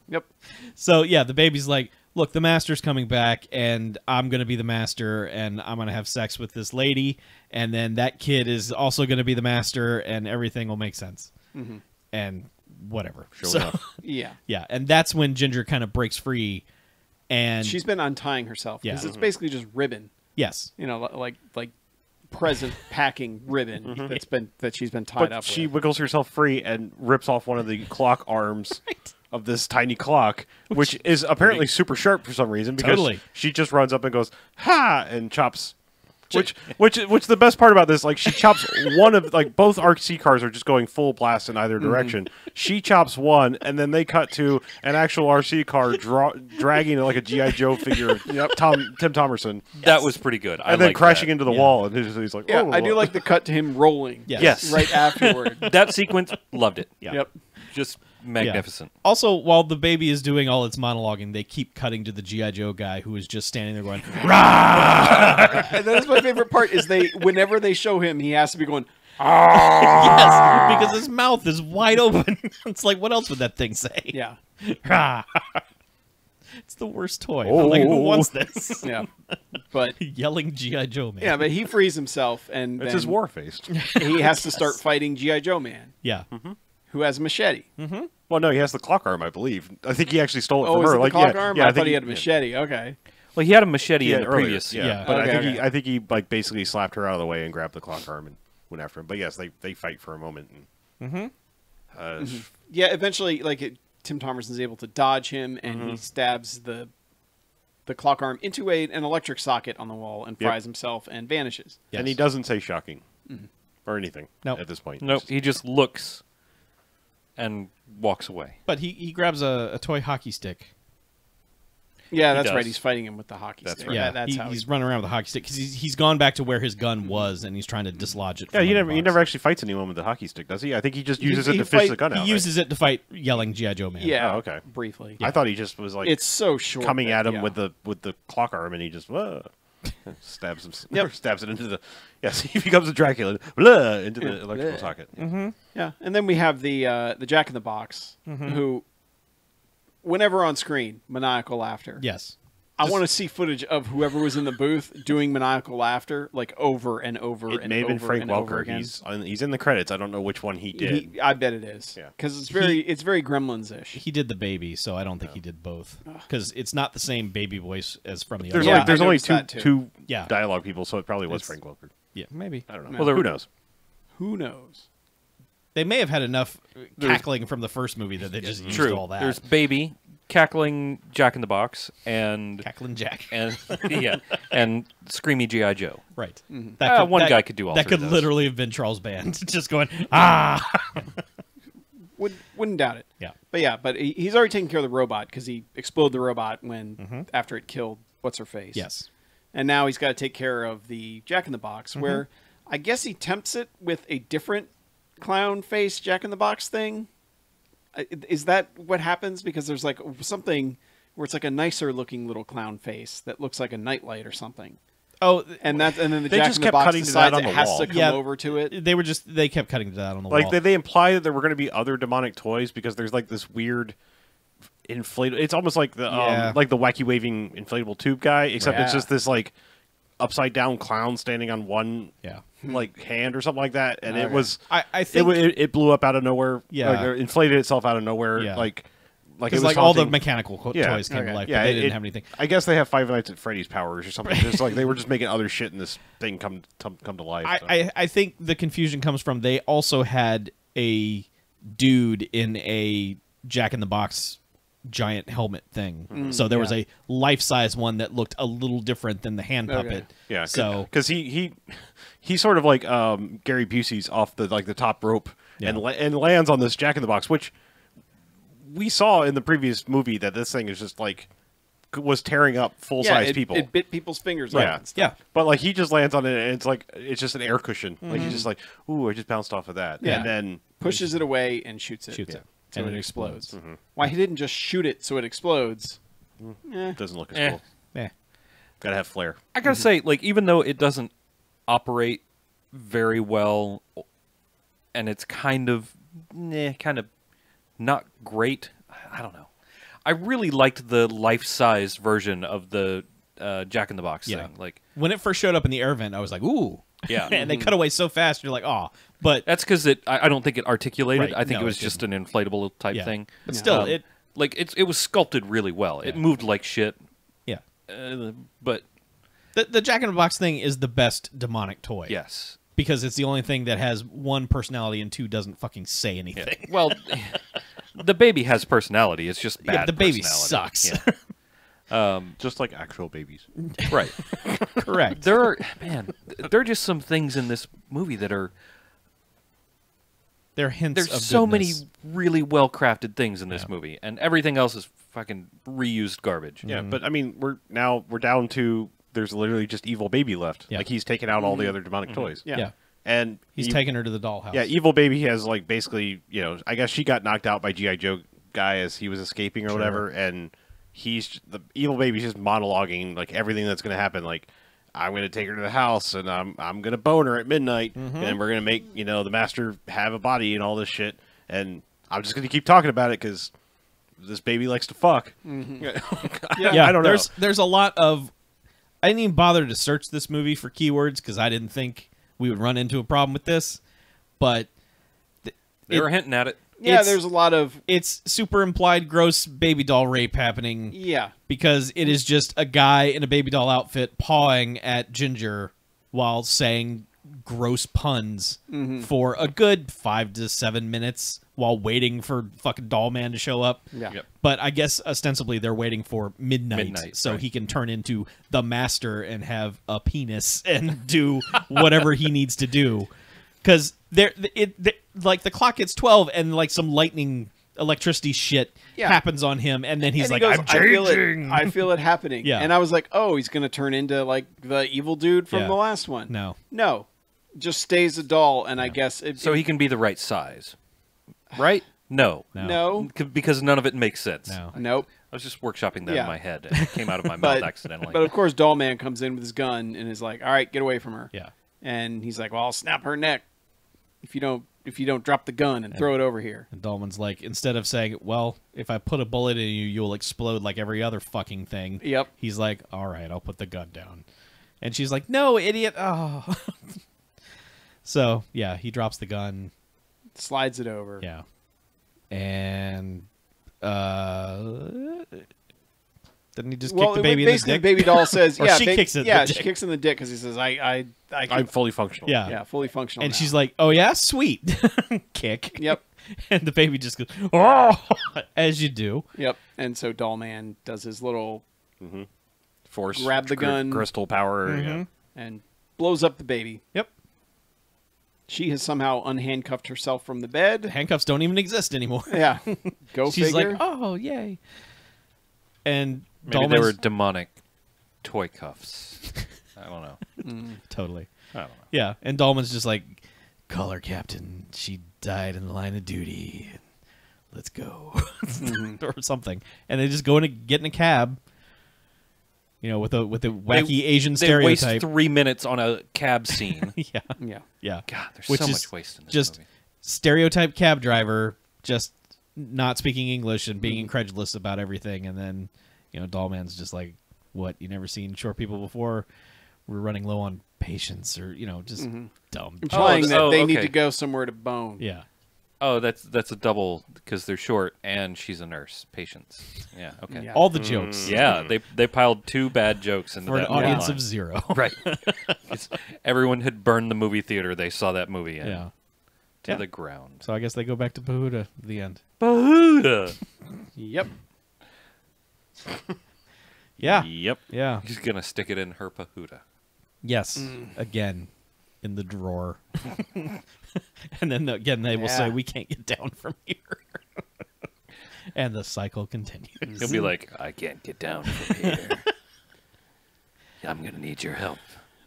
Yep. So, yeah, the baby's like, look, the master's coming back, and I'm going to be the master, and I'm going to have sex with this lady, and then that kid is also going to be the master, and everything will make sense. And whatever. Sure enough. Yeah. Yeah, and that's when Ginger kind of breaks free, and... She's been untying herself. Yeah. Because it's basically just ribbon. Yes. You know, like present packing ribbon that she's been tied But up she with. wiggles herself free and rips off one of the clock arms of this tiny clock, which is apparently super sharp for some reason because Totally. she just runs up and goes, ha, and chops. Which the best part about this, like, she chops one of, like, both RC cars are just going full blast in either direction. She chops one, and then they cut to an actual RC car dragging like a G.I. Joe figure of Tim Thomerson. That was pretty good. And then crashing into the wall, and he's like, Yeah, oh. I do like the cut to him rolling. Yes. Right afterward. that sequence. Loved it. Yeah. Yep. Just magnificent. Also, while the baby is doing all its monologuing, they keep cutting to the G.I. Joe guy who is just standing there going, And that is my favorite part is whenever they show him, he has to be going, yes, because his mouth is wide open. It's like, what else would that thing say? yeah. It's the worst toy. Oh. Like, who wants this? Yeah. But Yelling G.I. Joe man. yeah, but he frees himself and It's then his war face. he has to start fighting G.I. Joe Man, Yeah. who has a machete. Well, no, he has the clock arm, I believe. I think he actually stole it Oh, from is her. it the Like, clock yeah, arm? yeah, I thought he had a machete. Okay. Well, he had a machete Yeah, in the earlier, previous. yeah. But Okay, I think he like basically slapped her out of the way and grabbed the clock arm and went after him. But yes, they fight for a moment. And, Yeah, eventually, Tim Thomerson's able to dodge him, and he stabs the clock arm into an electric socket on the wall and fries himself and vanishes. Yes. And he doesn't say shocking or anything Nope. at this point. Nope. He just looks and walks away. But he grabs a toy hockey stick. Yeah, that's does. right. He's fighting him with the hockey That's stick. right. Yeah, That's how he's running around with a hockey stick because he's gone back to where his gun was and he's trying to dislodge it. Yeah, from he under the he box. never actually fights anyone with the hockey stick, does he? I think he just uses it he to fish fight- the gun out. He uses it to fight yelling G.I. Joe man. Yeah. Oh, okay. Briefly. I thought he just was like It's so short. coming that- at him yeah. with the clock arm, and he just stabs him. Yep. Stabs it into the. Yes, he becomes a Dracula into the electrical socket. Yeah, and then we have the Jack in the Box, who, whenever on screen, maniacal laughter. Yes. I want to see footage of whoever was in the booth doing maniacal laughter, like over and over It and may have been over Frank and over Welker. again. He's in the credits. I don't know which one he did. I bet it is. Yeah. because it's very Gremlins-ish. He did the baby, so I don't think he did both because it's not the same baby voice as from the There's other. Yeah, there's I only noticed that too. two Yeah. dialogue people, so it probably was It's- Frank Welker. Yeah, maybe. I don't know. Well, Well, who knows? Who knows? They may have had enough cackling from the first movie that they just used all that. There's baby cackling Jack in the Box and Cackling Jack. and yeah, and screamy GI Joe. Right. One guy could do all that three could of those. literally have been Charles Band, just going ah. Wouldn't doubt it. Yeah. But he's already taken care of the robot because he exploded the robot when after it killed what's her face. Yes. And now he's got to take care of the Jack in the Box, where I guess he tempts it with a different clown face Jack in the Box thing. Is that what happens? Because there's like something where it's like a nicer looking little clown face that looks like a nightlight or something. Oh, And then the They Jack just in the kept Box cutting to decides that it on the has wall. to come Yeah. over to it. they kept cutting to that on the Like wall. they imply that there were going to be other demonic toys because there's like this weird inflatable. It's almost like the wacky waving inflatable tube guy, except it's Yeah. just this like upside down clown standing on one like hand or something like that, and it Okay. was I think it blew up out of nowhere. Yeah. or inflated itself out of nowhere. Yeah. Like it because was like all the haunting- mechanical toys came to life, but they didn't have anything. I guess they have Five Nights at Freddy's powers or something. Just like they were just making other shit in this thing come to life. so. I think the confusion comes from they also had a dude in a Jack in the Box giant helmet thing. So there was a life-size one that looked a little different than the hand puppet. Yeah, So because he sort of like Gary Busey's off the top rope and lands on this Jack in the Box, which we saw in the previous movie that this thing is just like was tearing up full size people. It bit people's fingers Yeah. off and stuff. yeah, But like he just lands on it and it's just an air cushion. Like he's just like, ooh, I just bounced off of that. Yeah. And then Pushes it away and shoots it. Shoots it. So And it it explodes. Why he didn't just shoot it so it explodes? it doesn't look as Eh. cool. yeah. Gotta have flair. I gotta say, like, even though it doesn't operate very well, and it's kind of not great. I don't know. I really liked the life-size version of the Jack in the Box Yeah. thing. Like, When it first showed up in the air vent, I was like, ooh. yeah, And they cut away so fast, you're like, oh. But that's because I don't think it articulated. Right. I think No, it was it just an inflatable type yeah. thing. But still, Um, it was sculpted really well. It moved like shit. yeah. But The Jack in the Box thing is the best demonic toy. yes, Because it's the only thing that has one personality and two doesn't fucking say anything. well, the baby has personality. It's just bad. Yeah, the baby personality. sucks. Yeah. Just like actual babies. Right. Correct. There are just some things in this movie that are. They're hints There's of so goodness. many really well crafted things in this Yeah. movie, and everything else is fucking reused garbage. Yeah, but I mean we're down to there's literally just evil baby left. Yeah. Like he's taken out all the other demonic toys. Yeah. Yeah. And He's he- taking her to the dollhouse. Yeah, evil baby has like basically, I guess she got knocked out by GI Joe guy as he was escaping or whatever, and the evil baby's just monologuing like everything that's going to happen. Like, I'm going to take her to the house, and I'm going to bone her at midnight, and we're going to make the master have a body and all this shit, and I'm just going to keep talking about it because this baby likes to fuck. Yeah, I don't know. There's a lot of. I didn't even bother to search this movie for keywords because I didn't think we would run into a problem with this, but They were hinting at it. Yeah, It's- there's a lot of it's super implied gross baby doll rape happening. yeah. Because it is just a guy in a baby doll outfit pawing at Ginger while saying gross puns for a good 5 to 7 minutes while waiting for fucking Dollman to show up. Yeah. Yep. But I guess ostensibly they're waiting for midnight so right. he can turn into the master and have a penis and do whatever he needs to do. Because like the clock hits 12 and like some electricity shit Yeah. happens on him, and then he's And like, he goes, "I'm changing." I feel it happening. Yeah. And I was like, oh, he's going to turn into like the evil dude from Yeah. the last one. No. Just stays a doll, and I guess So he can be the right size, right? No, No. because none of it makes sense. No. Nope. I was just workshopping that Yeah. in my head, and it came out of my But- mouth accidentally. But of course, Dollman comes in with his gun and is like, all right, get away from her. Yeah. And he's like, well, I'll snap her neck if you don't drop the gun and throw it over here. And Dollman's like, instead of saying, "Well, if I put a bullet in you, you'll explode like every other fucking thing." Yep. He's like, "All right, I'll put the gun down," and she's like, "No, idiot!" Oh. So yeah, he drops the gun. Slides it over. Yeah, and Didn't he just kick the baby in the basically dick? the baby doll says, Or yeah, she kicks it in the yeah, dick. she kicks in the dick because he says, I can, I'm fully functional. yeah, fully functional. And now. she's like, "Oh yeah, sweet." Kick. Yep. And the baby just goes, "Oh," as you do. Yep. And so Dollman does his little Force. Grab the gun. Crystal power. Yeah. and blows up the baby. Yep. She has somehow unhandcuffed herself from the bed. Handcuffs don't even exist anymore. Yeah. Go She's figure. like, "Oh, yay." And Maybe they Dollman's were demonic toy cuffs. I don't know. totally. I don't know. Yeah, and Dollman's just like, "Call her, Captain. She died in the line of duty. Let's go," or something. And they just go get in a cab. You know, with a wacky Asian They stereotype. waste 3 minutes on a cab scene. Yeah, yeah. yeah. God, there's Which so is much waste in this just movie. stereotype cab driver, just not speaking English and being incredulous about everything. And then, Dollman's just like, "What? You never seen short people before? We're running low on patience," or just dumb. Implying that oh, they need okay. to go somewhere to bone. Yeah. Oh, that's a double because they're short and she's a nurse. Patience. Yeah. Okay. Yeah. All the jokes Yeah, they piled 2 bad jokes into for an that audience line. of 0. Right. Everyone had burned the movie theater they saw that movie in Yeah. to Yeah. the ground. So I guess they go back to Pahuda at the end. Bahuda. Yep. Yeah. Yep. Yeah. He's gonna stick it in her Pahuda. Yes. Again. In the drawer. And then again they will say, Yeah. "We can't get down from here." And the cycle continues. He'll be like, "I can't get down from here. I'm gonna need your help."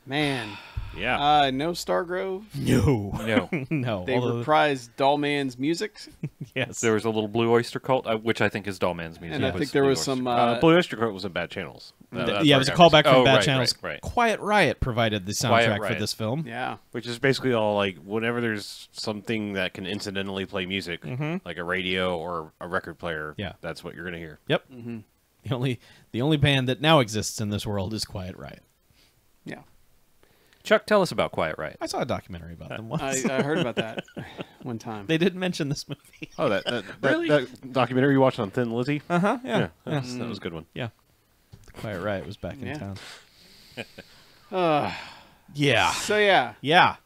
Man. Yeah. No Stargrove. No. No. No. They Although, reprised Dollman's music. yes. There was a little Blue Oyster Cult, which I think is Dollman's music. And I was think there Blue was Oyster some... Cult. Blue Oyster Cult was in Bad Channels. Yeah, it was a callback from Oh, Bad right, Channels. right. Quiet Riot provided the soundtrack Quiet for Riot. this film. yeah. Which is basically all like whenever there's something that can incidentally play music, like a radio or a record player. Yeah. That's what you're gonna hear. Yep. The only band that now exists in this world is Quiet Riot. Yeah. Chuck, tell us about Quiet Riot. I saw a documentary about them once. I heard about that one time. They didn't mention this movie. Oh, that Really? that documentary you watched on Thin Lizzy? Uh-huh. Yeah, that was a good one. Yeah. Quiet Riot was back in Yeah. town. Yeah. So, yeah. Yeah.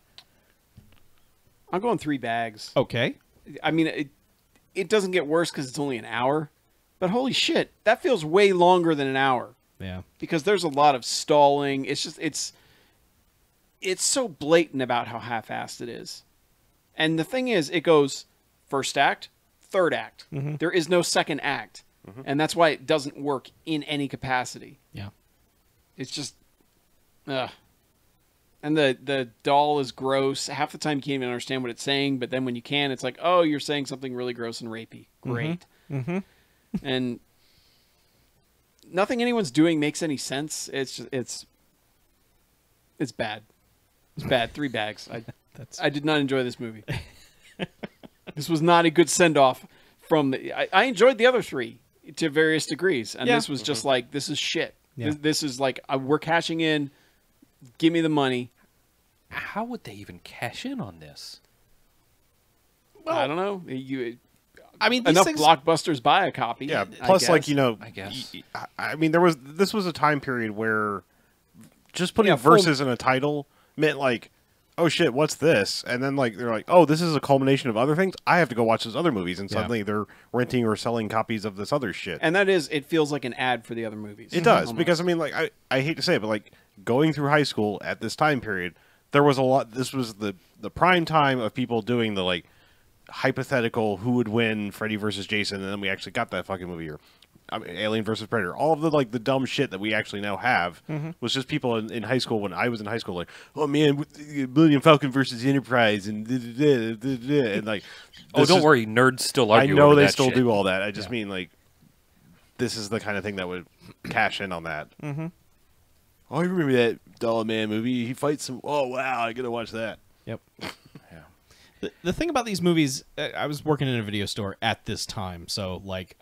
I'm going 3 bags. Okay. I mean, it doesn't get worse because it's only an hour. But holy shit, that feels way longer than an hour. Yeah. Because there's a lot of stalling. It's just, it's so blatant about how half-assed it is. And the thing is, it goes first act, third act. There is no second act. And that's why it doesn't work in any capacity. Yeah. It's just, ugh. And the doll is gross. Half the time you can't even understand what it's saying, but then when you can, it's like, oh, you're saying something really gross and rapey. Great. And nothing anyone's doing makes any sense. It's just, it's bad. It's bad. 3 bags. I did not enjoy this movie. This was not a good send-off from the... I enjoyed the other 3 to various degrees, and Yeah. this was just like, this is shit. Yeah. This is like, we're cashing in. Give me the money. How would they even cash in on this? I don't know. I mean, these Enough things... blockbusters buy a copy. Yeah. I Plus, guess. like I guess. I mean, this was a time period where just putting Yeah, full- verses in a title meant like, oh shit, what's this? And then like they're like, oh, this is a culmination of other things. I have to go watch those other movies, and Yeah. suddenly they're renting or selling copies of this other shit. And that is, it feels like an ad for the other movies. It does, Almost. because I mean, like I hate to say it, but like going through high school at this time period, there was a lot. This was the prime time of people doing the like hypothetical who would win Freddy versus Jason, and then we actually got that fucking movie, or Alien versus Predator. All of the like the dumb shit that we actually now have was just people in high school when I was in high school, like, oh man, Millennium Falcon versus Enterprise, and and like, Oh, this don't is- worry, nerds still I argue know over they that still shit. do all that. I just mean like, this is the kind of thing that would cash in on that. Oh, I remember that Dollman movie. He fights some. Oh wow, I gotta watch that. Yep. Yeah. The thing about these movies, I was working in a video store at this time, so like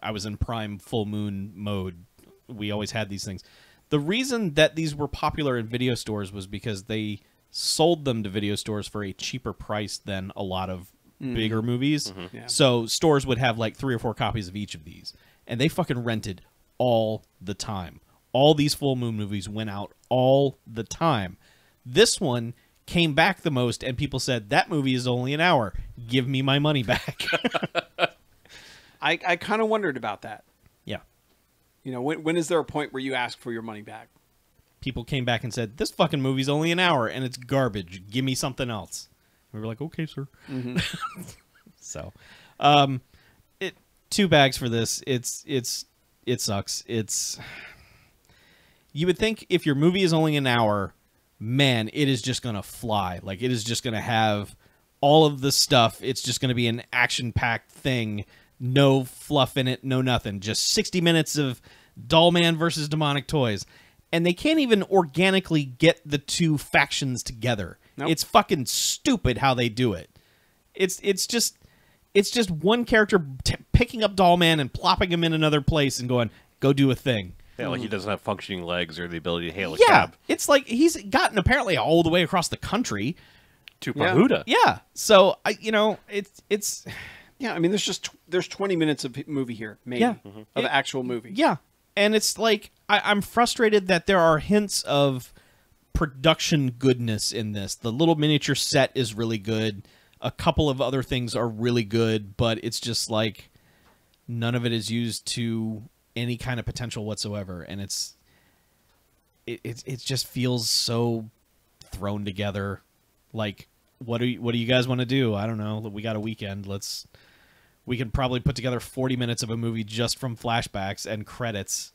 I was in prime full moon mode. We always had these things. The reason that these were popular in video stores was because they sold them to video stores for a cheaper price than a lot of bigger movies. Yeah. So stores would have like 3 or 4 copies of each of these, and they fucking rented all the time. All these full moon movies went out all the time. This one came back the most, and people said, that movie is only an hour. Give me my money back. I kind of wondered about that. Yeah. You know, when is there a point where you ask for your money back? People came back and said, this fucking movie's only an hour, and it's garbage. Give me something else. We were like, okay, sir. Mm-hmm. So, two bags for this. It sucks. You would think if your movie is only an hour, man, it is just going to fly. Like, it is just going to have all of the stuff. It's just going to be an action-packed thing. No fluff in it, no nothing. Just 60 minutes of Dollman versus demonic toys. And they can't even organically get the two factions together. Nope. It's fucking stupid how they do it. It's just one character picking up Dollman and plopping him in another place and going, go do a thing. Yeah, like he doesn't have functioning legs or the ability to hail a Yeah, cab. it's like he's gotten apparently all the way across the country. To Yeah. Pahuda. Yeah, so it's Yeah, I mean, there's 20 minutes of movie here, maybe, Yeah. of actual movie. yeah, and it's like I'm frustrated that there are hints of production goodness in this. The little miniature set is really good. A couple of other things are really good, but it's just like none of it is used to any kind of potential whatsoever, and it just feels so thrown together. Like, what do you guys want to do? I don't know. We got a weekend. We can probably put together 40 minutes of a movie just from flashbacks and credits.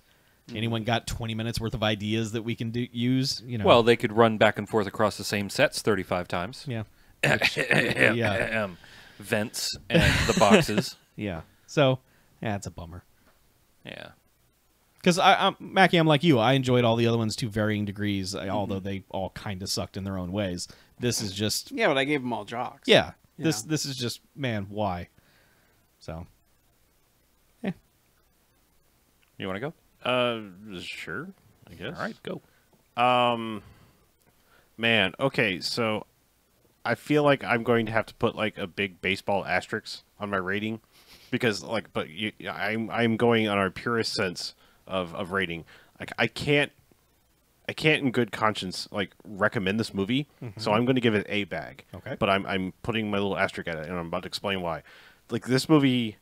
Anyone got 20 minutes worth of ideas that we can use? You know. Well, they could run back and forth across the same sets 35 times. Yeah. Vents and the boxes. Yeah. So, yeah, it's a bummer. Yeah. Because Mackie, I'm like you. I enjoyed all the other ones to varying degrees, although they all kind of sucked in their own ways. This is just Yeah, but I gave them all jocks. yeah. Yeah. This is just, man, why? So, You want to go? Sure, I guess. All right, go. Man, okay, so I feel like I'm going to have to put like a big baseball asterisk on my rating because I'm going on our purest sense of rating. Like I can't in good conscience like recommend this movie, so I'm going to give it a bag. Okay. But I'm putting my little asterisk at it, and I'm about to explain why. Like this movie,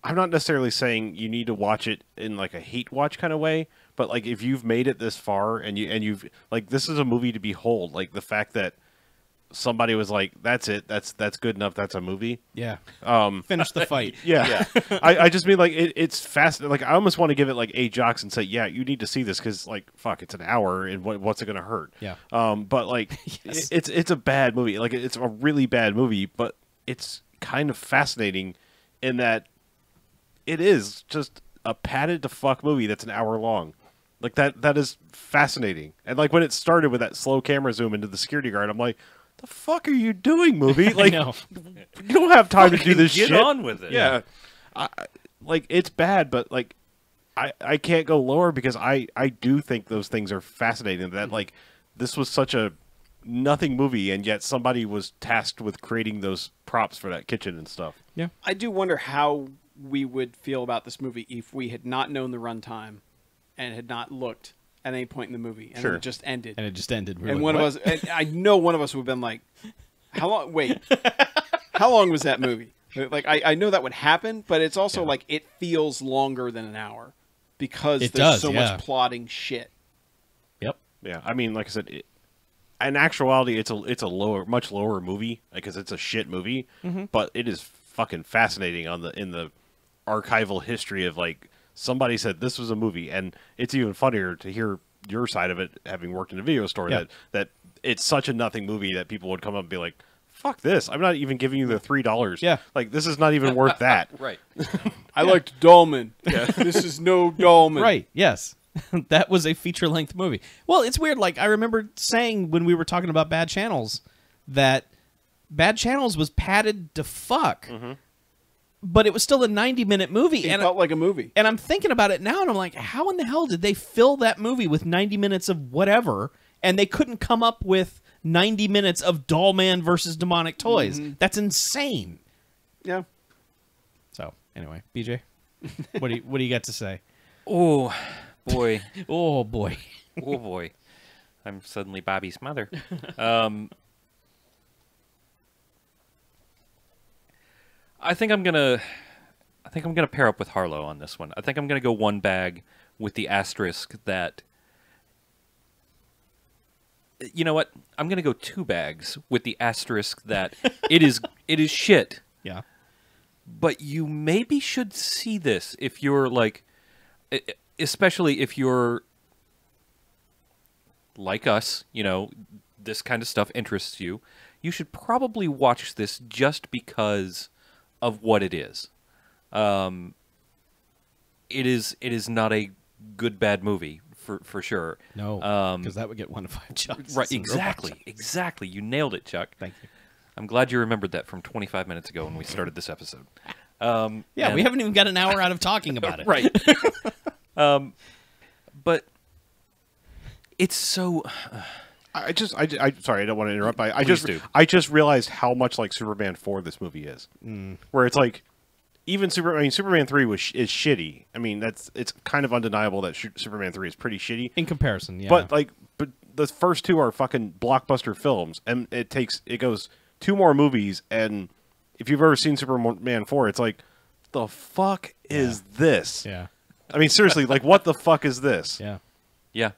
I'm not necessarily saying you need to watch it in like a hate watch kind of way, but like if you've made it this far and you've like this is a movie to behold. Like the fact that somebody was like, "That's it. That's good enough. That's a movie." yeah. Finish the fight. Yeah. I just mean like it's fascinating. Like I almost want to give it like A jocks and say, "Yeah, you need to see this because like fuck, it's an hour and what's it gonna hurt?" Yeah. But like Yes. it's a bad movie. Like it's a really bad movie, but it's kind of fascinating in that it is just a padded to fuck movie that's an hour long. Like that is fascinating. And like when it started with that slow camera zoom into the security guard, I'm like, the fuck are you doing, movie? Like I know. you don't have time to do this Get shit. on with it. Yeah. Like it's bad, but like I can't go lower because I do think those things are fascinating. That like this was such a nothing movie, and yet somebody was tasked with creating those props for that kitchen and stuff. Yeah. I do wonder how we would feel about this movie if we had not known the runtime and had not looked at any point in the movie and Sure. it just ended. And it just ended. We were And like, one "What?" of us, and I know one of us would have been like, "How long? Wait, how long was that movie?" Like I know that would happen, but it's also like it feels longer than an hour because It there's does, so yeah. much plotting shit. Yep. Yeah, I mean, like I said, in actuality, it's a much lower movie because it's a shit movie, but it is fucking fascinating in the archival history of like somebody said this was a movie, and it's even funnier to hear your side of it, having worked in a video store, Yeah. that it's such a nothing movie that people would come up and be like, "Fuck this! I'm not even giving you the $3. Yeah. like this is not even worth that." Right. I liked Dollman. This is no Dollman. Right. Yes. That was a feature-length movie. Well, it's weird. Like, I remember saying when we were talking about Bad Channels that Bad Channels was padded to fuck, but it was still a 90-minute movie. It felt like a movie. And I'm thinking about it now, and I'm like, how in the hell did they fill that movie with 90 minutes of whatever, and they couldn't come up with 90 minutes of Dollman versus demonic toys? That's insane. Yeah. So, anyway, BJ, what do you got to say? Oh, boy. Oh boy. Oh, boy. I'm suddenly Bobby's mother. I think I'm gonna pair up with Harlow on this one. I think I'm gonna go one bag with the asterisk that. You know what? I'm gonna go two bags with the asterisk that it is shit. Yeah. But you maybe should see this if you're like, especially if you're like us. You know, this kind of stuff interests you. You should probably watch this just because of what it is. It is not a good bad movie for sure. No, because that would get 1 to 5 chucks. Right, exactly. You nailed it, Chuck. Thank you. I'm glad you remembered that from 25 minutes ago when we started this episode. Yeah, we haven't even got an hour out of talking about it. Right. But it's so. I sorry, I don't want to interrupt. I just realized how much like Superman 4 this movie is. Where it's like, even Superman 3 is shitty. I mean, it's kind of undeniable that Superman 3 is pretty shitty In comparison, yeah. But the first two are fucking blockbuster films, and it goes 2 more movies, and if you've ever seen Superman 4, it's like, the fuck is this? Yeah. I mean, seriously, like, what the fuck is this? Yeah. Yeah.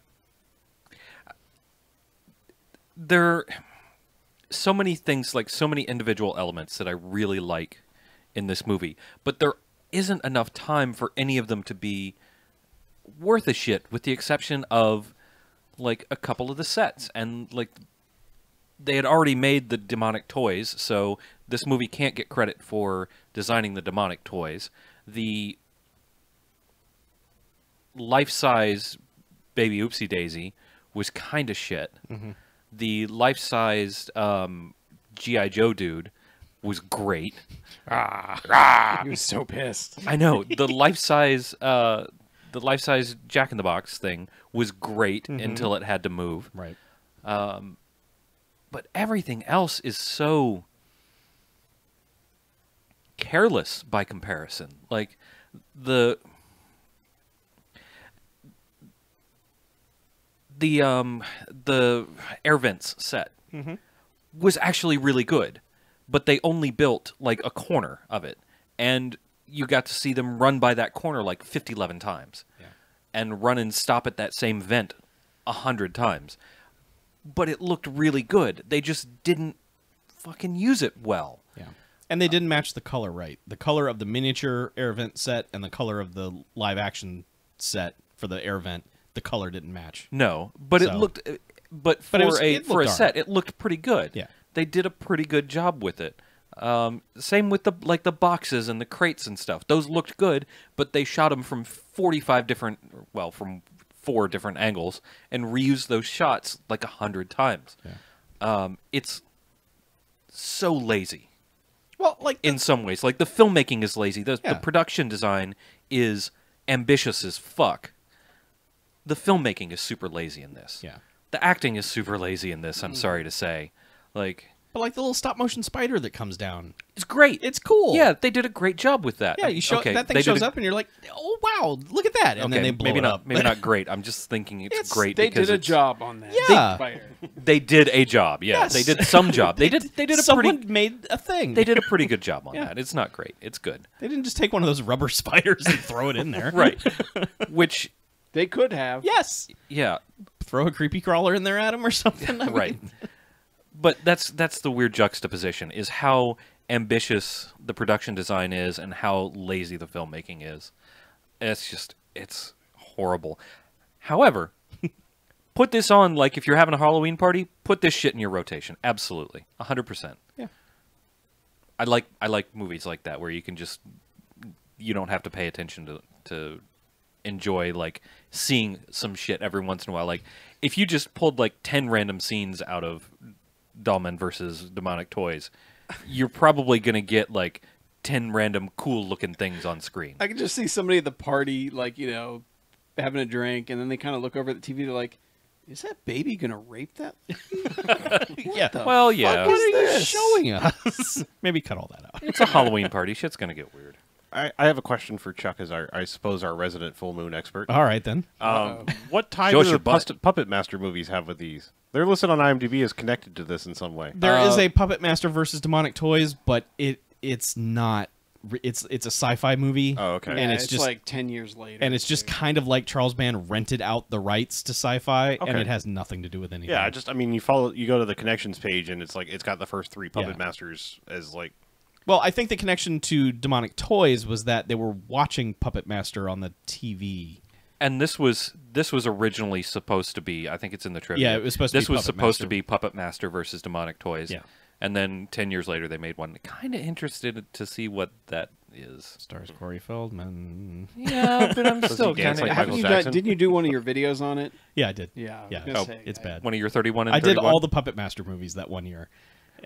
There are so many things, like so many individual elements that I really like in this movie, but there isn't enough time for any of them to be worth a shit, with the exception of like a couple of the sets. And like, they had already made the demonic toys, so this movie can't get credit for designing the demonic toys. The life-size Baby Oopsie Daisy was kind of shit. The life-sized G.I. Joe dude was great. He was so pissed. I know. The life-size Jack in the Box thing was great until it had to move. Right. But everything else is so careless by comparison. Like the air vents set was actually really good, but they only built like a corner of it, and you got to see them run by that corner like 11 times, and run and stop at that same vent 100 times. But it looked really good. They just didn't fucking use it well. Yeah. And they didn't match the color right. The color of the miniature air vent set and the color of the live action set for the air vent, the color didn't match. No, but it looked. But for a set, it looked pretty good. Yeah, they did a pretty good job with it. Same with the boxes and the crates and stuff. Those looked good, but they shot them from 4 different angles and reused those shots like 100 times. Yeah. It's so lazy. Well, like in some ways, like the filmmaking is lazy. The production design is ambitious as fuck. The filmmaking is super lazy in this. Yeah. The acting is super lazy in this, I'm sorry to say. Like, but like the little stop motion spider that comes down. It's great. It's cool. Yeah, they did a great job with that. Yeah, you show that thing shows up and you're like, "Oh wow, look at that." And then they blow it up. Maybe not great. I'm just thinking it's great they because did a job on that. Yeah. They did a job. Yeah. Yes. They did some job. They did a Someone made a thing. They did a pretty good job on that. It's not great. It's good. They didn't just take one of those rubber spiders and throw it in there. Right. Which they could have. Yes. Yeah. Throw a creepy crawler in there at him or something. Right. But that's the weird juxtaposition, is how ambitious the production design is and how lazy the filmmaking is. It's horrible. However, put this on, like, if you're having a Halloween party, put this shit in your rotation. Absolutely. 100%. Yeah. I like movies like that where you don't have to pay attention to enjoy, like, seeing some shit every once in a while. Like, if you just pulled like 10 random scenes out of Dollman versus Demonic Toys, you're probably going to get like 10 random cool looking things on screen. I can just see somebody at the party, like, having a drink, and then they kind of look over at the TV, they're like, is that baby going to rape that? Yeah. Well, What are you showing us? Maybe cut all that out. It's a Halloween party. Shit's going to get weird. I have a question for Chuck as I suppose our resident full moon expert. All right, then. What tie Show do us your the butt. Puppet Master movies have with these? They're listed on IMDb as connected to this in some way. There is a Puppet Master versus Demonic Toys, but it's not. It's a sci-fi movie. Oh, okay. And Yeah, it's just like 10 years later. and it's just kind of like Charles Band rented out the rights to sci-fi, and Okay. it has nothing to do with anything. Yeah, I mean, you go to the connections page, and it's like it's got the first 3 Puppet Yeah. Masters as like. Well, I think the connection to Demonic Toys was that they were watching Puppet Master on the TV. And this was originally supposed to be. I think it's in the trivia. Yeah, it was supposed to be This was Puppet supposed Master. to be Puppet Master versus Demonic Toys. Yeah. And then 10 years later, they made one. Kind of interested to see what that is. Stars Corey Feldman. Yeah, but I'm Does he still dance kind like of. Michael Haven't you Jackson? didn't you do one of your videos on it? Yeah, I did. Yeah. I was Yeah. gonna Oh, say, it's bad. One of your 31 and I did 31? all the Puppet Master movies that one year.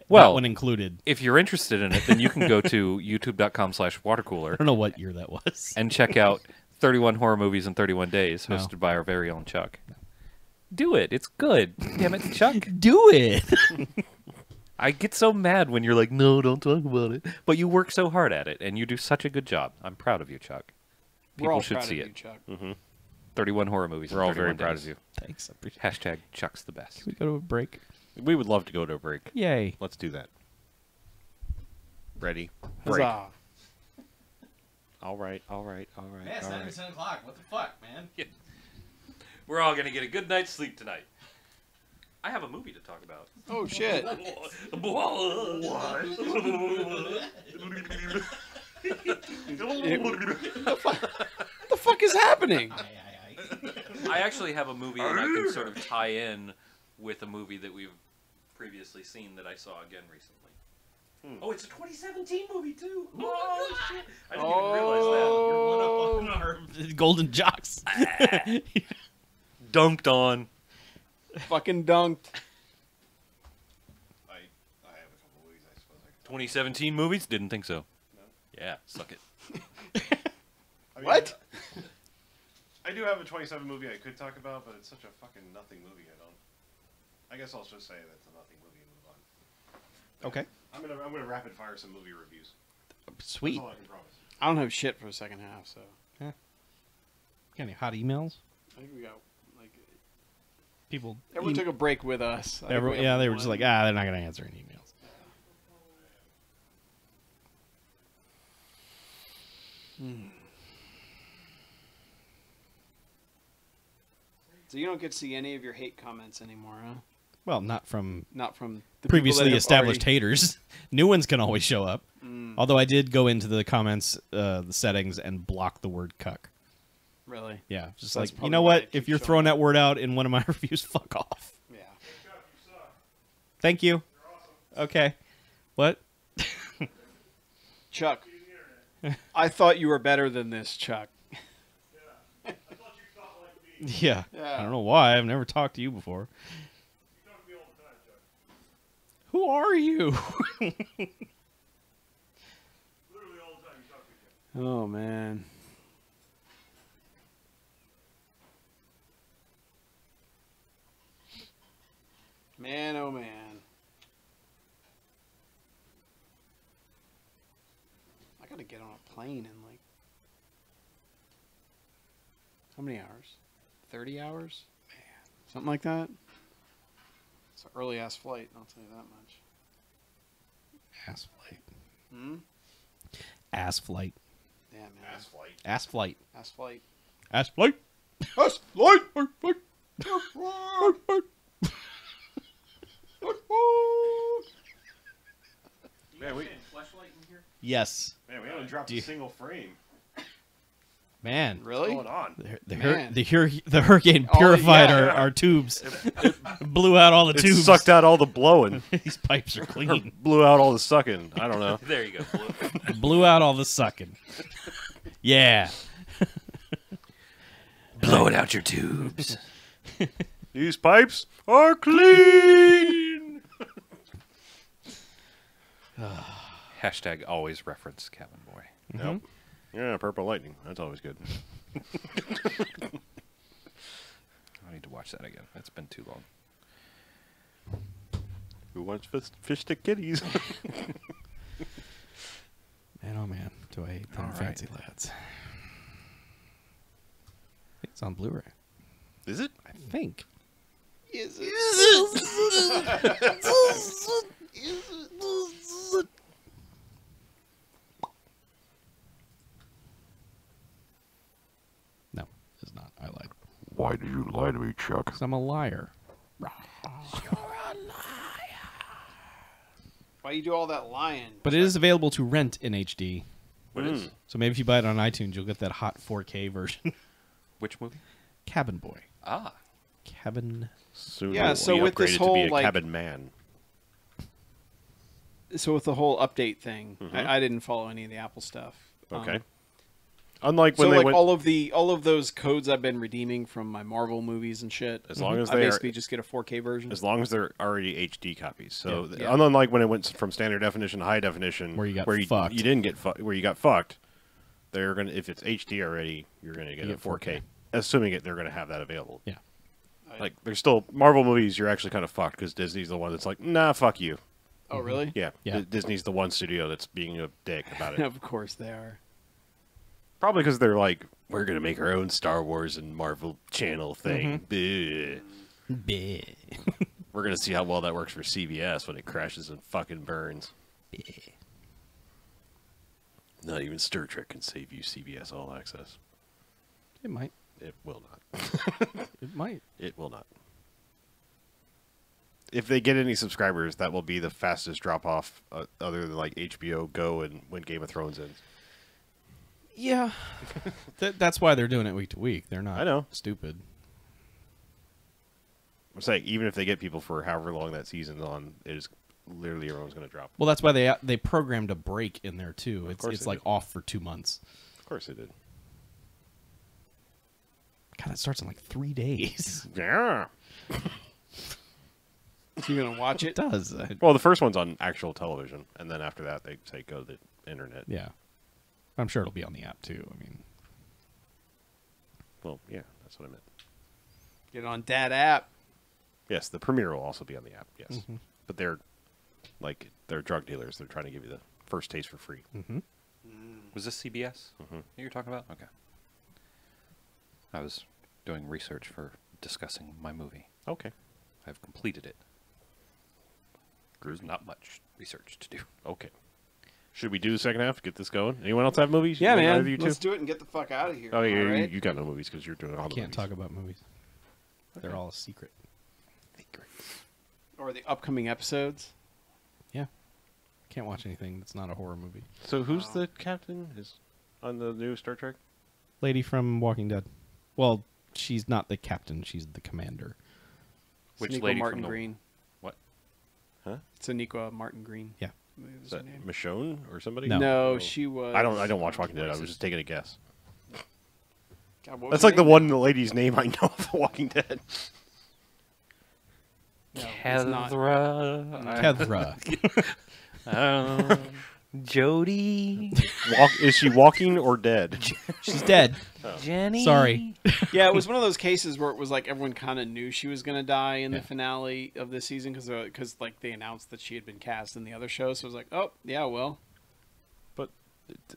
Well, that one included. if you're interested in it, then you can go to youtube.com/watercooler I don't know what year that was. and check out 31 horror movies in 31 days, No. hosted by our very own Chuck. Do it. It's good. Damn it, Chuck. Do it. I get so mad when you're like, no, don't talk about it. But you work so hard at it, and you do such a good job. I'm proud of you, Chuck. We're People all should proud see of it. you, Chuck. 31 horror movies. We're in all very 31 proud days. of you. Thanks. I appreciate Hashtag Chuck's the best. Can we go to a break? We would love to go to a break. Yay. Let's do that. Ready? Break. Huzzah. All right. All right. All right. Man, it's all not right. even 10 o'clock. What the fuck, man? We're all going to get a good night's sleep tonight. I have a movie to talk about. Oh shit. What the fuck is happening? I actually have a movie that I can sort of tie in with a movie that we've previously seen that I saw again recently. Oh, it's a 2017 movie too. Oh shit! I didn't even realize that. Our golden jocks. Dunked on. Fucking dunked. I have a couple movies. I suppose I could 2017 movies? Didn't think so. No. Yeah, suck it. I mean, What? I do have a 27 movie I could talk about, but it's such a fucking nothing movie. I guess I'll just say that's a nothing movie and move on. Okay. I'm gonna rapid fire some movie reviews. Sweet. That's all I can promise. I don't have shit for the second half, so Got any hot emails? I think we got like People. everyone took a break with us. I think we have Yeah, they were just one. like, they're not going to answer any emails. So you don't get to see any of your hate comments anymore, huh? Well, not from Not from the people that previously have established already- haters. New ones can always show up. Although I did go into the comments, the settings, and block the word cuck. Really? Yeah, just So that's like, you probably know why what? it If keeps you're showing throwing up. that word out in one of my reviews, fuck off. Yeah. Thank you. Okay. What? Chuck, I thought you were better than this, Chuck. Yeah. Yeah. I don't know why. I've never talked to you before. Who are you? Oh man. Man, oh man. I gotta get on a plane in like how many hours? 30 hours? Man, something like that. It's an early ass flight, I'll tell you that much. Ass flight. Hmm? Ass flight. Yeah, man. Ass flight. Ass flight. Ass flight. Ass flight. Ass flight. Man, we Yes. haven't dropped Do you- a single frame. Man. What's Really? going on? Man. The hurricane Oh, purified yeah. our tubes. Blew out all the It tubes. sucked out all the blowing. These pipes are clean. Blew out all the sucking. I don't know. There you go. Blew out all the sucking. Yeah. Blowing out your tubes. These pipes are clean. Hashtag always reference Cabin Boy. Yep. Yeah, purple lightning. That's always good. I need to watch that again. It's been too long. Who wants fish stick kitties? Man, oh man. Do I hate them All fancy right. lads? I think it's on Blu-ray. Is it? I think. No, it's not. I lied. Why did you lie to me, Chuck? Because I'm a liar. Why you do all that lying? But it is available to rent in HD. What is? So maybe if you buy it on iTunes, you'll get that hot 4K version. Which movie? Cabin Boy. Ah. Cabin. Soon Yeah, will so we with this upgrade it to whole, be a like- cabin man. So with the whole update thing, I didn't follow any of the Apple stuff. Okay. Unlike So when they like went, all of those codes I've been redeeming from my Marvel movies and shit. as long as I they are, basically just get a 4K version. as long as they're already HD copies. So Yeah. unlike when it went from standard definition to high definition, Where you got you fucked. you didn't get where you got fucked. They're gonna if it's HD already, you're gonna get You a get 4K. 4K. Assuming they're gonna have that available. Yeah. Like there's still Marvel movies. You're actually kind of fucked because Disney's the one that's like, nah, fuck you. Oh really? Yeah. Yeah. Disney's the one studio that's being a dick about it. Of course they are. Probably because they're like, we're gonna make our own Star Wars and Marvel channel thing. Bleh. Bleh. We're gonna see how well that works for CBS when it crashes and fucking burns. Not even Star Trek can save you, CBS All Access. It might. It will not. It might. It will not. If they get any subscribers, that will be the fastest drop off, other than like HBO Go and when Game of Thrones ends. Yeah. That's why they're doing it week to week. They're not I know. stupid. I'm saying even if they get people for however long that season's on, it is literally everyone's going to drop. Well, that's why they programmed a break in there too. course It's they like did. off for 2 months. Of course they did. God, it starts in like 3 days. Yeah. So you're gonna watch It it? does. Well, the first one's on actual television, and then after that, they say go to the internet. Yeah. I'm sure it'll be on the app too. I mean, Well, yeah, that's what I meant. Get on that app. Yes, the premiere will also be on the app. Yes, but they're drug dealers. They're trying to give you the first taste for free. Was this CBS you're talking about? Okay. I was doing research for discussing my movie. Okay. I've completed it. There's not much research to do. Okay. Should we do the second half to get this going? Anyone else have movies? Yeah, Either man. of you two? Let's do it and get the fuck out of here. Oh, yeah, all right? you got no movies because you're doing all the can't movies. talk about movies. They're Okay. all a secret. Or the upcoming episodes. Yeah. Can't watch anything that's not a horror movie. So who's the captain? Is on the new Star Trek? Lady from Walking Dead. Well, she's not the captain. She's the commander. Which Sonequa lady Martin from the Green. what? Huh? Sonequa Martin Green. Yeah. I believe Is her that name. Michonne or somebody? No. No, she was. I don't watch Walking Dead. I was just taking a guess. God, what was That's her like the name? one lady's name I know of The Walking Dead. No, it's not. Kethra. Jody. Is she walking or dead? She's dead. Jenny. Sorry. Yeah, it was one of those cases where it was like everyone kind of knew she was going to die in Yeah. the finale of this season because like they announced that she had been cast in the other show. So it was like, oh yeah, well, But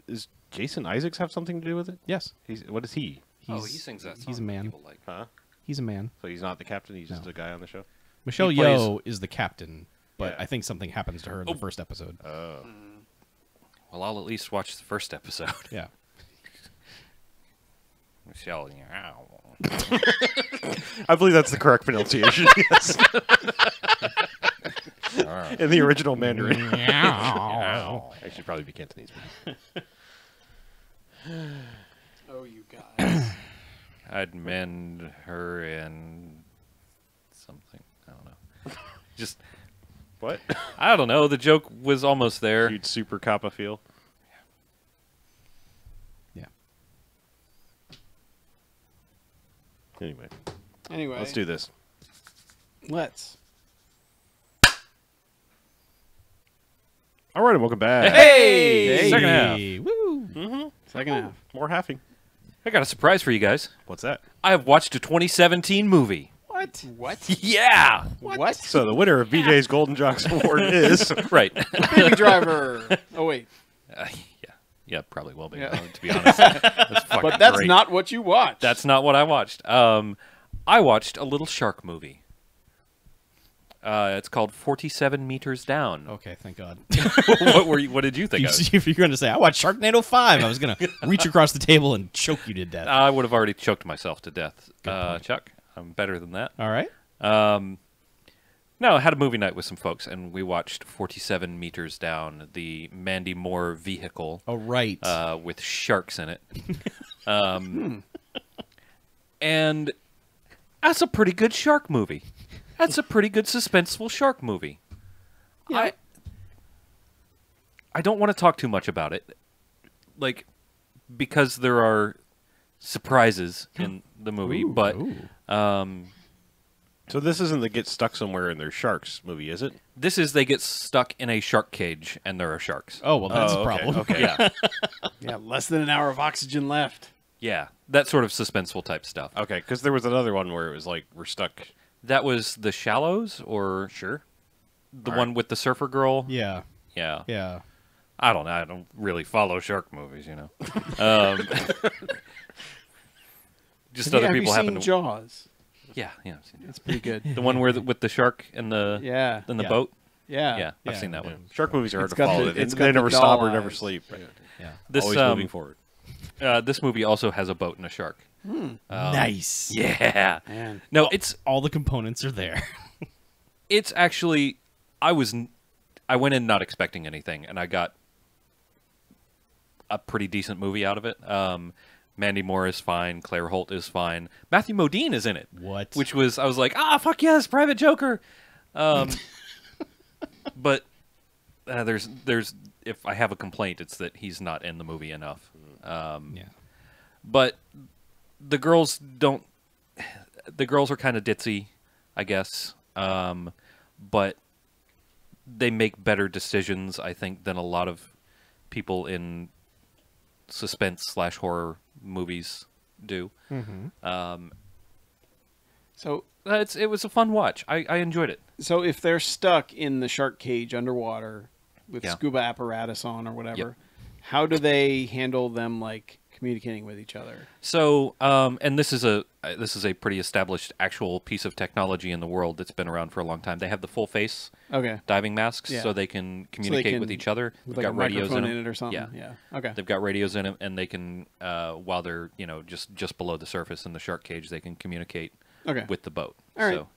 is Jason Isaacs have something to do with it? Yes. What is he? Oh, he sings that song. He's a man. People like. Huh? He's a man. So he's not the captain. He's just No. a guy on the show. Michelle He plays- Yeoh is the captain, but Yeah. I think something happens to her in the first episode. Oh. Well, I'll at least watch the first episode. Yeah. Michelle. I believe that's the correct pronunciation. Yes. In the original Mandarin. Actually, probably be Cantonese. oh you guys. I'd mend her in something. I don't know. Just, What? I don't know. The joke was almost there. You'd super Kappa feel. Yeah. Anyway, Anyway, let's do this. Let's. All right, and welcome back. Hey! Second half. Woo! Second half. More halving. I got a surprise for you guys. What's that? I have watched a 2017 movie. What? What? Yeah! What? So the winner of BJ's Golden Jocks Award is Right. Baby Driver. Oh wait. Yeah. Yeah, probably will be. Yeah. To be honest, that's fucking But that's great. not what you watched. That's not what I watched. I watched a little shark movie. It's called 47 Meters Down. Okay, thank God. What did you think of it? If you're going to say, I watched Sharknado 5, I was going to reach across the table and choke you to death. I would have already choked myself to death. Chuck, I'm better than that. All right. No, I had a movie night with some folks, and we watched 47 Meters Down, the Mandy Moore vehicle. Oh, right. With sharks in it. And that's a pretty good shark movie. That's a pretty good suspenseful shark movie. Yeah. I don't want to talk too much about it, like, because there are surprises in the movie. Ooh, but ooh. So this isn't the Get Stuck Somewhere and There's Sharks movie, is it? this is they get stuck in a shark cage and there are sharks. Oh, well, that's a okay, problem. okay. Yeah, Yeah, less than an hour of oxygen left. yeah, that sort of suspenseful type stuff. Okay, because there was another one where it was like, we're stuck. That was The Shallows, or Sure. the one with the surfer girl. Yeah. Yeah. Yeah. I don't know. I don't really follow shark movies, you know. Just other people have you happen seen to. Jaws? Yeah, yeah. I've seen it. It's pretty good. The one where with the shark and the Yeah. in the Yeah. boat. Yeah. Yeah, I've Yeah. seen that Yeah. one. Shark movies are hard It's to got follow. the- They, it's they got the never stop or doll never eyes. sleep. Yeah. This Always moving forward. this movie also has a boat and a shark. Nice. Yeah. Man. No, it's All the components are there. it's actually I went in not expecting anything, and I got a pretty decent movie out of it. Mandy Moore is fine. Claire Holt is fine. Matthew Modine is in it. What? Which was, I was like, fuck yes, Private Joker. But there's, if I have a complaint, it's that he's not in the movie enough. Yeah. But the girls are kind of ditzy, I guess. But they make better decisions, I think, than a lot of people in suspense/horror movies do. Mm-hmm. So It was a fun watch. I enjoyed it. So if they're stuck in the shark cage underwater with Yeah. scuba apparatus on or whatever, Yep. how do they handle them like communicating with each other? So, and this is a pretty established actual piece of technology in the world that's been around for a long time. They have the full face Okay. diving masks, Yeah. so they can communicate can- with each other. With They've like a got radios microphone in in them. it or something. Yeah. Okay. They've got radios in them, and they can, while they're just below the surface in the shark cage, they can communicate Okay. with the boat. All right. So,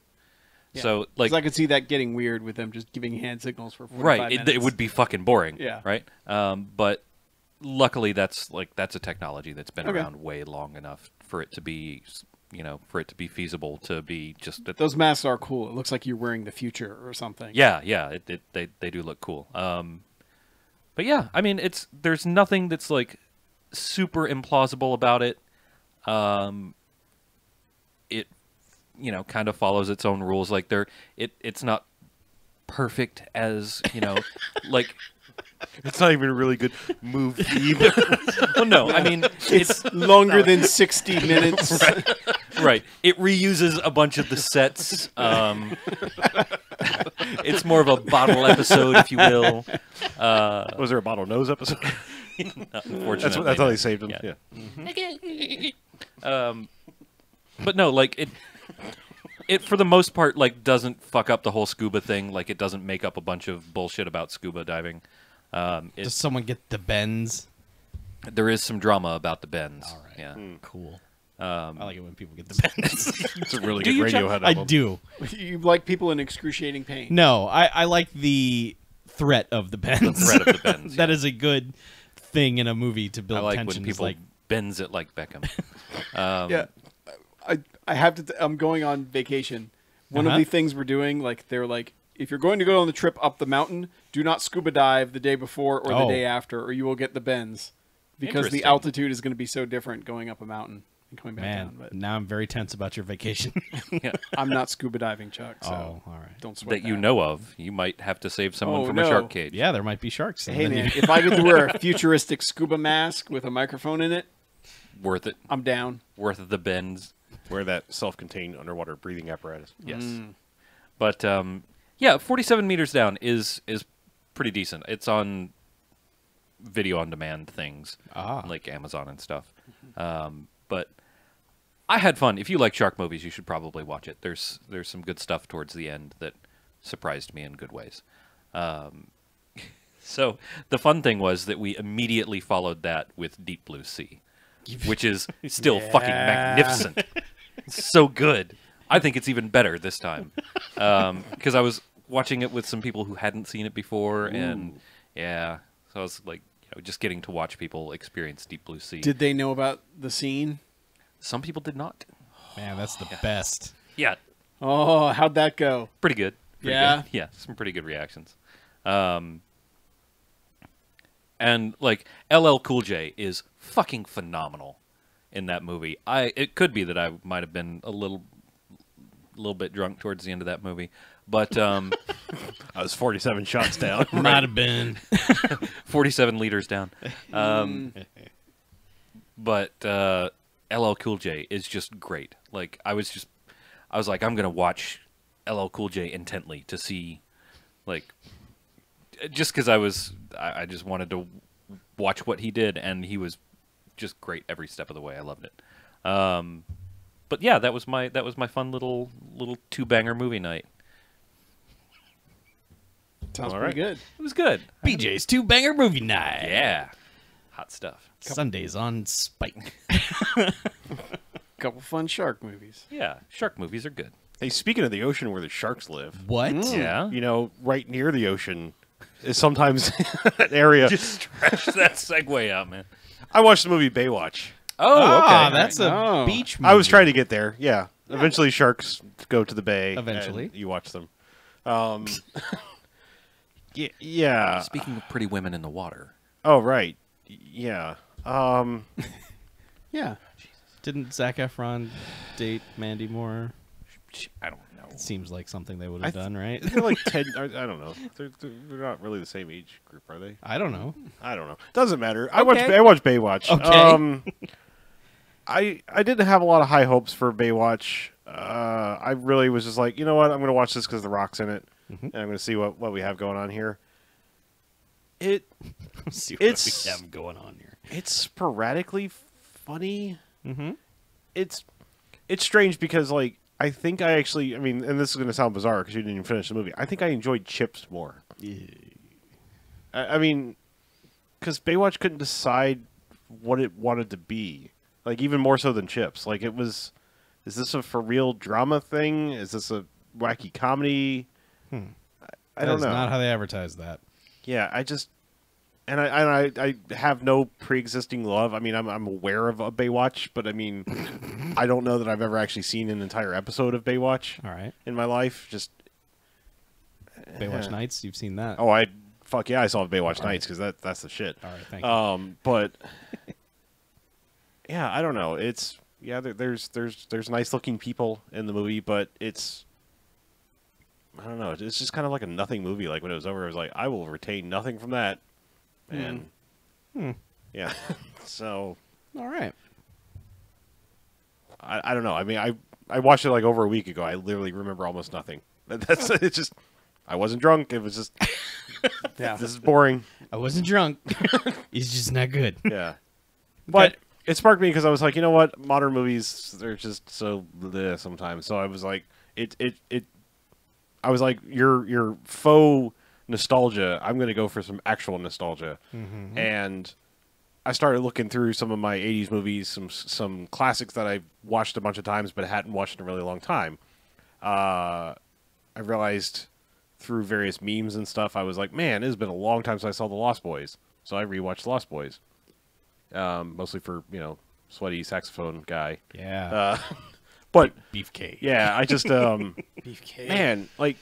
Yeah. so 'Cause like I could see that getting weird with them just giving hand signals for 45 right, minutes. it would be fucking boring. Yeah. Right. But luckily, that's a technology that's been Okay. around way long enough for it to be, feasible to be just. Those masks are cool. It looks like you're wearing the future or something. Yeah, they do look cool. But yeah, I mean, there's nothing that's like super implausible about it. It kind of follows its own rules. Like it's not perfect as like. It's not even a really good movie. Well, no, I mean It's longer than 60 minutes. right. It reuses a bunch of the sets. It's more of a bottle episode, if you will. Was there a bottle nose episode? Unfortunately, That's how they saved him. Yeah. Yeah. But no, like it for the most part like doesn't fuck up the whole scuba thing. Like it doesn't make up a bunch of bullshit about scuba diving. Does someone get the bends? There is some drama about the bends. All right. Yeah. Cool. I like it when people get the bends. It's a really Do good you, Radiohead I album. do. You like people in excruciating pain. No, I like the threat of the bends. The threat of the bends. That yeah. is a good thing in a movie to I build like tension. when is people like, bends it like Beckham. Yeah. I have to. I'm going on vacation. One of Uh-huh. the things we're doing, like they're like, if you're going to go on the trip up the mountain, do not scuba dive the day before or the Oh. day after, or you will get the bends, because the Interesting. altitude is going to be so different going up a mountain and coming back man, down. But now I'm very tense about your vacation. I'm not scuba diving, Chuck. So Oh, all right. don't sweat that you know of. You might have to save someone Oh, from no. a shark cage. Yeah, there might be sharks. and Hey then man, you- if I get to wear a futuristic scuba mask with a microphone in it, Worth it. I'm down. Worth the bends. Wear that self-contained underwater breathing apparatus. Yes. But yeah, 47 meters down is pretty decent. It's on video on demand things, Ah. like Amazon and stuff. But I had fun. If you like shark movies, you should probably watch it. There's some good stuff towards the end that surprised me in good ways. So the fun thing was that we immediately followed that with Deep Blue Sea, which is still fucking magnificent. It's so good. I think it's even better this time because I was watching it with some people who hadn't seen it before, and yeah, so I was like, just getting to watch people experience Deep Blue Sea. Did they know about the scene? Some people did not. Man, that's the best. Yeah, Oh, how'd that go? pretty good. Pretty Yeah? good. Yeah, some pretty good reactions. And like LL Cool J is fucking phenomenal in that movie. It could be that I might have been a little bit drunk towards the end of that movie, but I was 47 shots down. Might have been. 47 liters down. But LL Cool J is just great. Like I was like, I'm gonna watch LL Cool J intently to see, like, just because I just wanted to watch what he did, and he was just great every step of the way. I loved it. But yeah, that was my fun little two banger movie night. Sounds All pretty right. good. It was good. BJ's 2-banger movie night. Yeah, hot stuff. Sundays on Spike. Couple fun shark movies. Yeah, shark movies are good. Hey, speaking of the ocean where the sharks live, What? Yeah. right near the ocean is sometimes an area. Just stretch that segue out, man. I watched the movie Baywatch. Oh, okay. Ah, that's a Oh. beach movie. I was trying to get there. Yeah. Eventually, sharks go to the bay. Eventually. and you watch them. Yeah. Speaking of pretty women in the water. Oh, right. Yeah. Yeah. Didn't Zac Efron date Mandy Moore? I don't know. It seems like something they would have I done, right? They're like 10. I don't know. They're not really the same age group, are they? I don't know. I don't know. Doesn't matter. I Okay. watched Baywatch. Okay. I didn't have a lot of high hopes for Baywatch. I really was just like, you know what? I'm going to watch this because The Rock's in it, and I'm going to see what we have going on here. See what It's- we have going on here. It's sporadically funny. Mm-hmm. It's strange because like I think I mean, and this is going to sound bizarre because you didn't even finish the movie. I think I enjoyed Chips more. I mean, because Baywatch couldn't decide what it wanted to be. Like, even more so than Chips. Like, it was, is this a for real drama thing? Is this a wacky comedy? I don't That's know. not how they advertise that. Yeah, and I have no pre-existing love. I mean, I'm aware of a Baywatch, but I mean, I don't know that I've ever actually seen an entire episode of Baywatch All right. in my life. Just Baywatch Nights, you've seen that. oh, fuck yeah, I saw Baywatch Nights because that's the shit. All right, thank you. But yeah, I don't know. It's there's nice looking people in the movie, but it's I don't know. It's just kind of like a nothing movie. Like when it was over, I was like, I will retain nothing from that. And yeah, so All right. I don't know. I mean, I watched it like over a week ago. I literally remember almost nothing. That's it's just I wasn't drunk. It was just Yeah. this is boring. I wasn't drunk. He's just not good. Yeah, but it sparked me because I was like, you know what, modern movies they're just so bleh sometimes. So I was like, I was like, your faux nostalgia. I'm going to go for some actual nostalgia, and I started looking through some of my '80s movies, some classics that I watched a bunch of times but hadn't watched in a really long time. I realized through various memes and stuff, I was like, man, it has been a long time since I saw The Lost Boys. So I rewatched Lost Boys, mostly for sweaty saxophone guy. Yeah. But Beefcake. yeah, I just Beefcake. man, like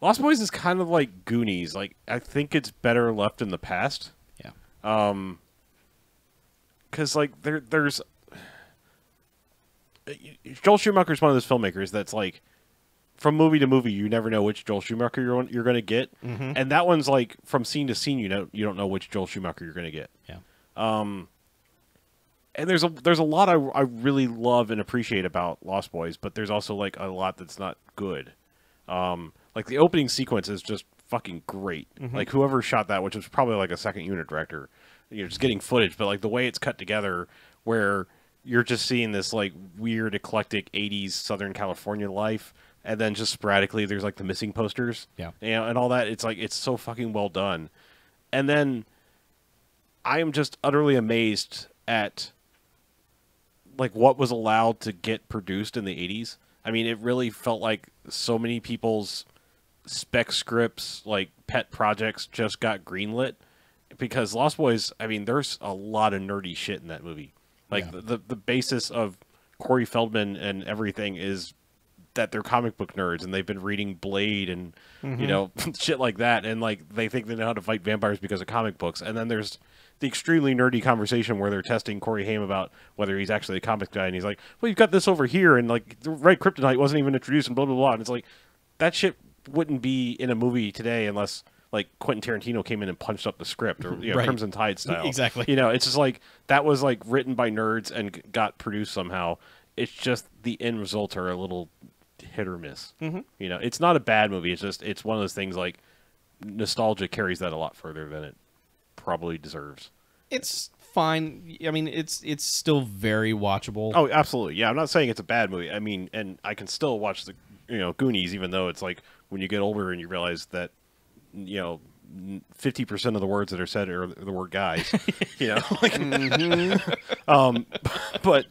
Lost Boys is kind of like Goonies. Like I think it's better left in the past. Yeah. Because like there's Joel Schumacher's one of those filmmakers that's like from movie to movie you never know which Joel Schumacher you're going to get, and that one's like from scene to scene you don't know which Joel Schumacher you're going to get. Yeah. And there's a lot I really love and appreciate about Lost Boys, but there's also like a lot that's not good. Like the opening sequence is just fucking great. Like whoever shot that, which was probably like a second unit director, you're just getting footage, but like the way it's cut together, where you're just seeing this like weird eclectic 80s Southern California life, and then just sporadically there's like the missing posters, and all that. It's like it's so fucking well done. And then I am just utterly amazed at like what was allowed to get produced in the 80s. I mean, it really felt like so many people's spec scripts, like pet projects, just got greenlit because Lost Boys, I mean, there's a lot of nerdy shit in that movie. Like the basis of Corey Feldman and everything is that they're comic book nerds and they've been reading Blade and you know, shit like that, and like they think they know how to fight vampires because of comic books. And then there's the extremely nerdy conversation where they're testing Corey Haim about whether he's actually a comic guy, and he's like, well, you've got this over here, and like the right kryptonite wasn't even introduced, and blah blah blah. And it's like that shit wouldn't be in a movie today unless like Quentin Tarantino came in and punched up the script, or you know, Crimson Tide style. Exactly. You know, it's just like that was like written by nerds and got produced somehow. It's just the end results are a little hit or miss. You know, it's not a bad movie. It's just it's one of those things like nostalgia carries that a lot further than it probably deserves. It's fine. I mean, it's still very watchable. Oh, absolutely. Yeah, I'm not saying it's a bad movie. I mean, and I can still watch the Goonies, even though it's like when you get older and you realize that 50% of the words that are said are the word guys. You know, like, but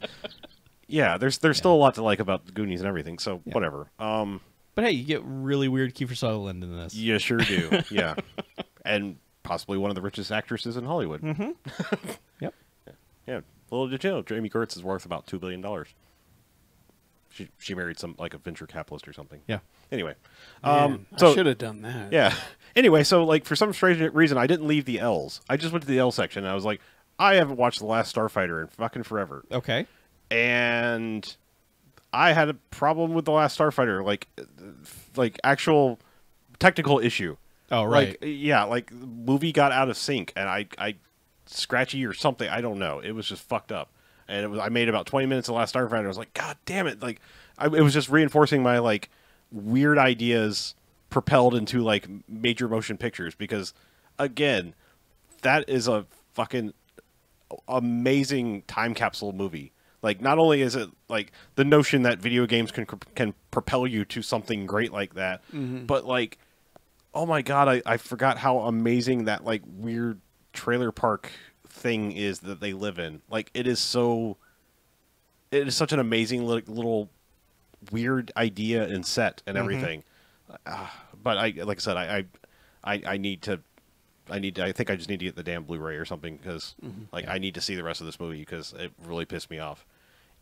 yeah, there's still a lot to like about the Goonies and everything. So whatever. But hey, you get really weird Kiefer Sutherland in this. You sure do. Yeah, and possibly one of the richest actresses in Hollywood. Yep. Yeah. Little did you know, Jamie Gertz is worth about $2 billion. She married some like a venture capitalist or something. Yeah. Anyway, Man, so I should have done that. yeah. Anyway, so like for some strange reason, I didn't leave the L's. I just went to the L section, and I was like, I haven't watched The Last Starfighter in fucking forever. Okay. And I had a problem with The Last Starfighter, like actual technical issue. Oh, right. Like, yeah, like movie got out of sync, and I scratchy or something. I don't know. It was just fucked up. And I made about 20 minutes of The Last Starfighter. I was like, God damn it! Like, it was just reinforcing my like weird ideas propelled into like major motion pictures, because again, that is a fucking amazing time capsule movie. Like, not only is it like the notion that video games can propel you to something great like that, but like, oh my God, I forgot how amazing that like weird trailer park thing is that they live in. Like, it is such an amazing little weird idea and set and everything. But like I said, I think I just need to get the damn Blu-ray or something, because I need to see the rest of this movie, because it really pissed me off.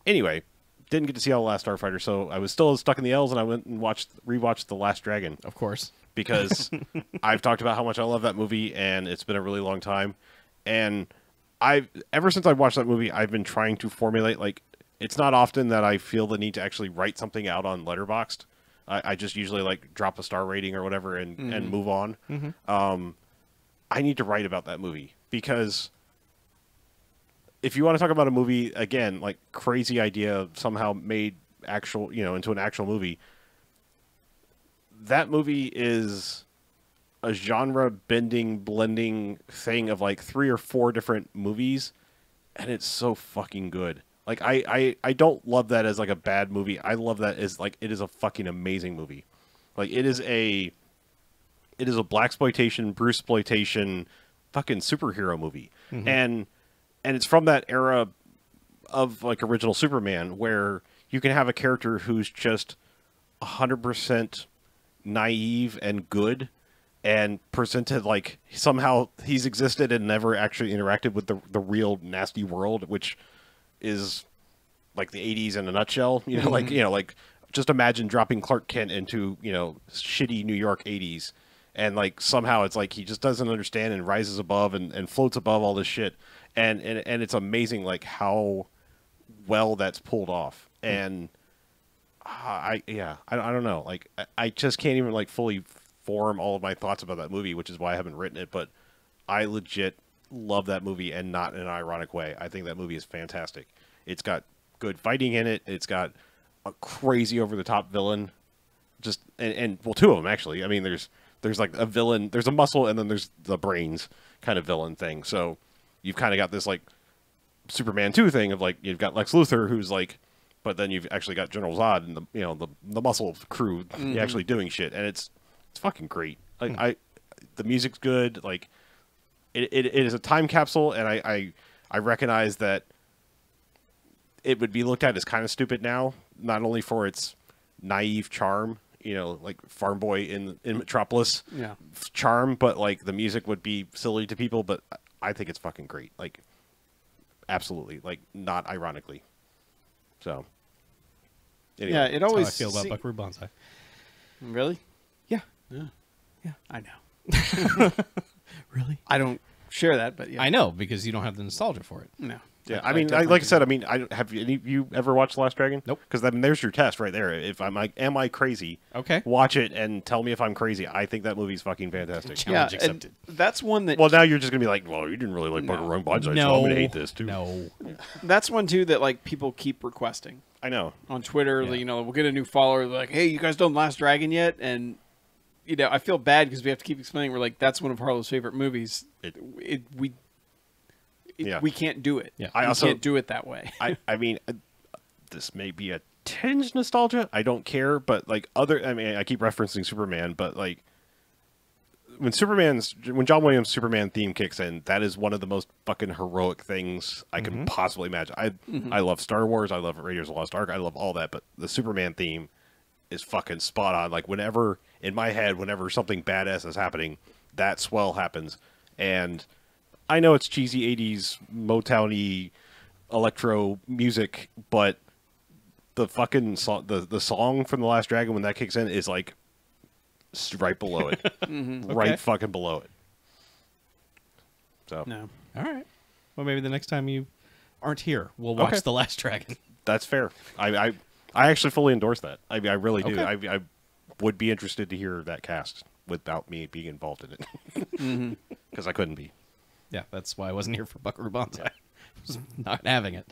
Anyway, didn't get to see all The Last Starfighter, so I was still stuck in the L's, and I went and rewatched The Last Dragon. Of course. Because I've talked about how much I love that movie, and it's been a really long time. And ever since I watched that movie, I've been trying to formulate, like, it's not often that I feel the need to actually write something out on Letterboxd. I just usually like drop a star rating or whatever and move on. I need to write about that movie, because if you want to talk about a movie, again, like crazy idea somehow made actual, into an actual movie, that movie is a genre bending, blending thing of like 3 or 4 different movies, and it's so fucking good. Like, I don't love that as like a bad movie. I love that as like, it is a fucking amazing movie. Like, it is a blaxploitation, Bruceploitation fucking superhero movie. And it's from that era of like original Superman, where you can have a character who's just 100% naive and good, and presented like somehow he's existed and never actually interacted with the real nasty world, which is like the 80s in a nutshell. Like just imagine dropping Clark Kent into, shitty New York 80s, and like somehow it's like he just doesn't understand and rises above and floats above all this shit. And it's amazing like how well that's pulled off. And I don't know. Like, I just can't even like fully form all of my thoughts about that movie, which is why I haven't written it. But I legit love that movie, and not in an ironic way. I think that movie is fantastic. It's got good fighting in it. It's got a crazy over the top villain. Well, 2 of them actually. I mean, there's there's like a villain, there's a muscle, and then there's the brains kind of villain thing. So you've kind of got this like Superman 2 thing of like you've got Lex Luthor who's like, but then you've actually got General Zod and the muscle crew actually doing shit, and it's fucking great. Like the music's good. Like it is a time capsule, and I recognize that it would be looked at as kind of stupid now, not only for its naive charm, like Farm Boy in Metropolis charm, but like the music would be silly to people, but I think it's fucking great. Like absolutely, like not ironically. So anyway. Yeah, it always That's how I feel about Buckaroo Banzai. Really? Yeah. Yeah, I know. Really? I don't share that, but yeah. I know, because you don't have the nostalgia for it. No. Yeah, I mean, like I said, I mean, have any of you ever watched The Last Dragon? Nope. Because there's your test right there. If I'm like, am I crazy? Okay. Watch it and tell me if I'm crazy. I think that movie's fucking fantastic. Challenge Yeah, accepted. and that's one that Well, now you're just gonna be like, well, you didn't really like Buckaroo Banzai, so I'm gonna hate this too. No. that's one too that like people keep requesting I know. on Twitter. Yeah. We'll get a new follower. They're like, hey, you guys done Last Dragon yet? And I feel bad because we have to keep explaining. We're like, that's one of Harlow's favorite movies. We can't do it. Yeah. I We also can't do it that way. I mean, this may be a tinge nostalgia. I don't care, but like I keep referencing Superman, but like when John Williams' Superman theme kicks in, that is one of the most fucking heroic things I can possibly imagine. I love Star Wars, I love Raiders of the Lost Ark, I love all that, but the Superman theme is fucking spot on. Like whenever something badass is happening, that swell happens. And I know it's cheesy 80s Motown-y electro music, but the fucking the song from The Last Dragon when that kicks in is like right below it. Right fucking below it. So No. All right. Well, maybe the next time you aren't here, we'll watch The Last Dragon. that's fair. I actually fully endorse that. I really do. Okay. I would be interested to hear that cast without me being involved in it. Because I couldn't be. Yeah, that's why I wasn't here for Buckaroo Banzai. I was not having it.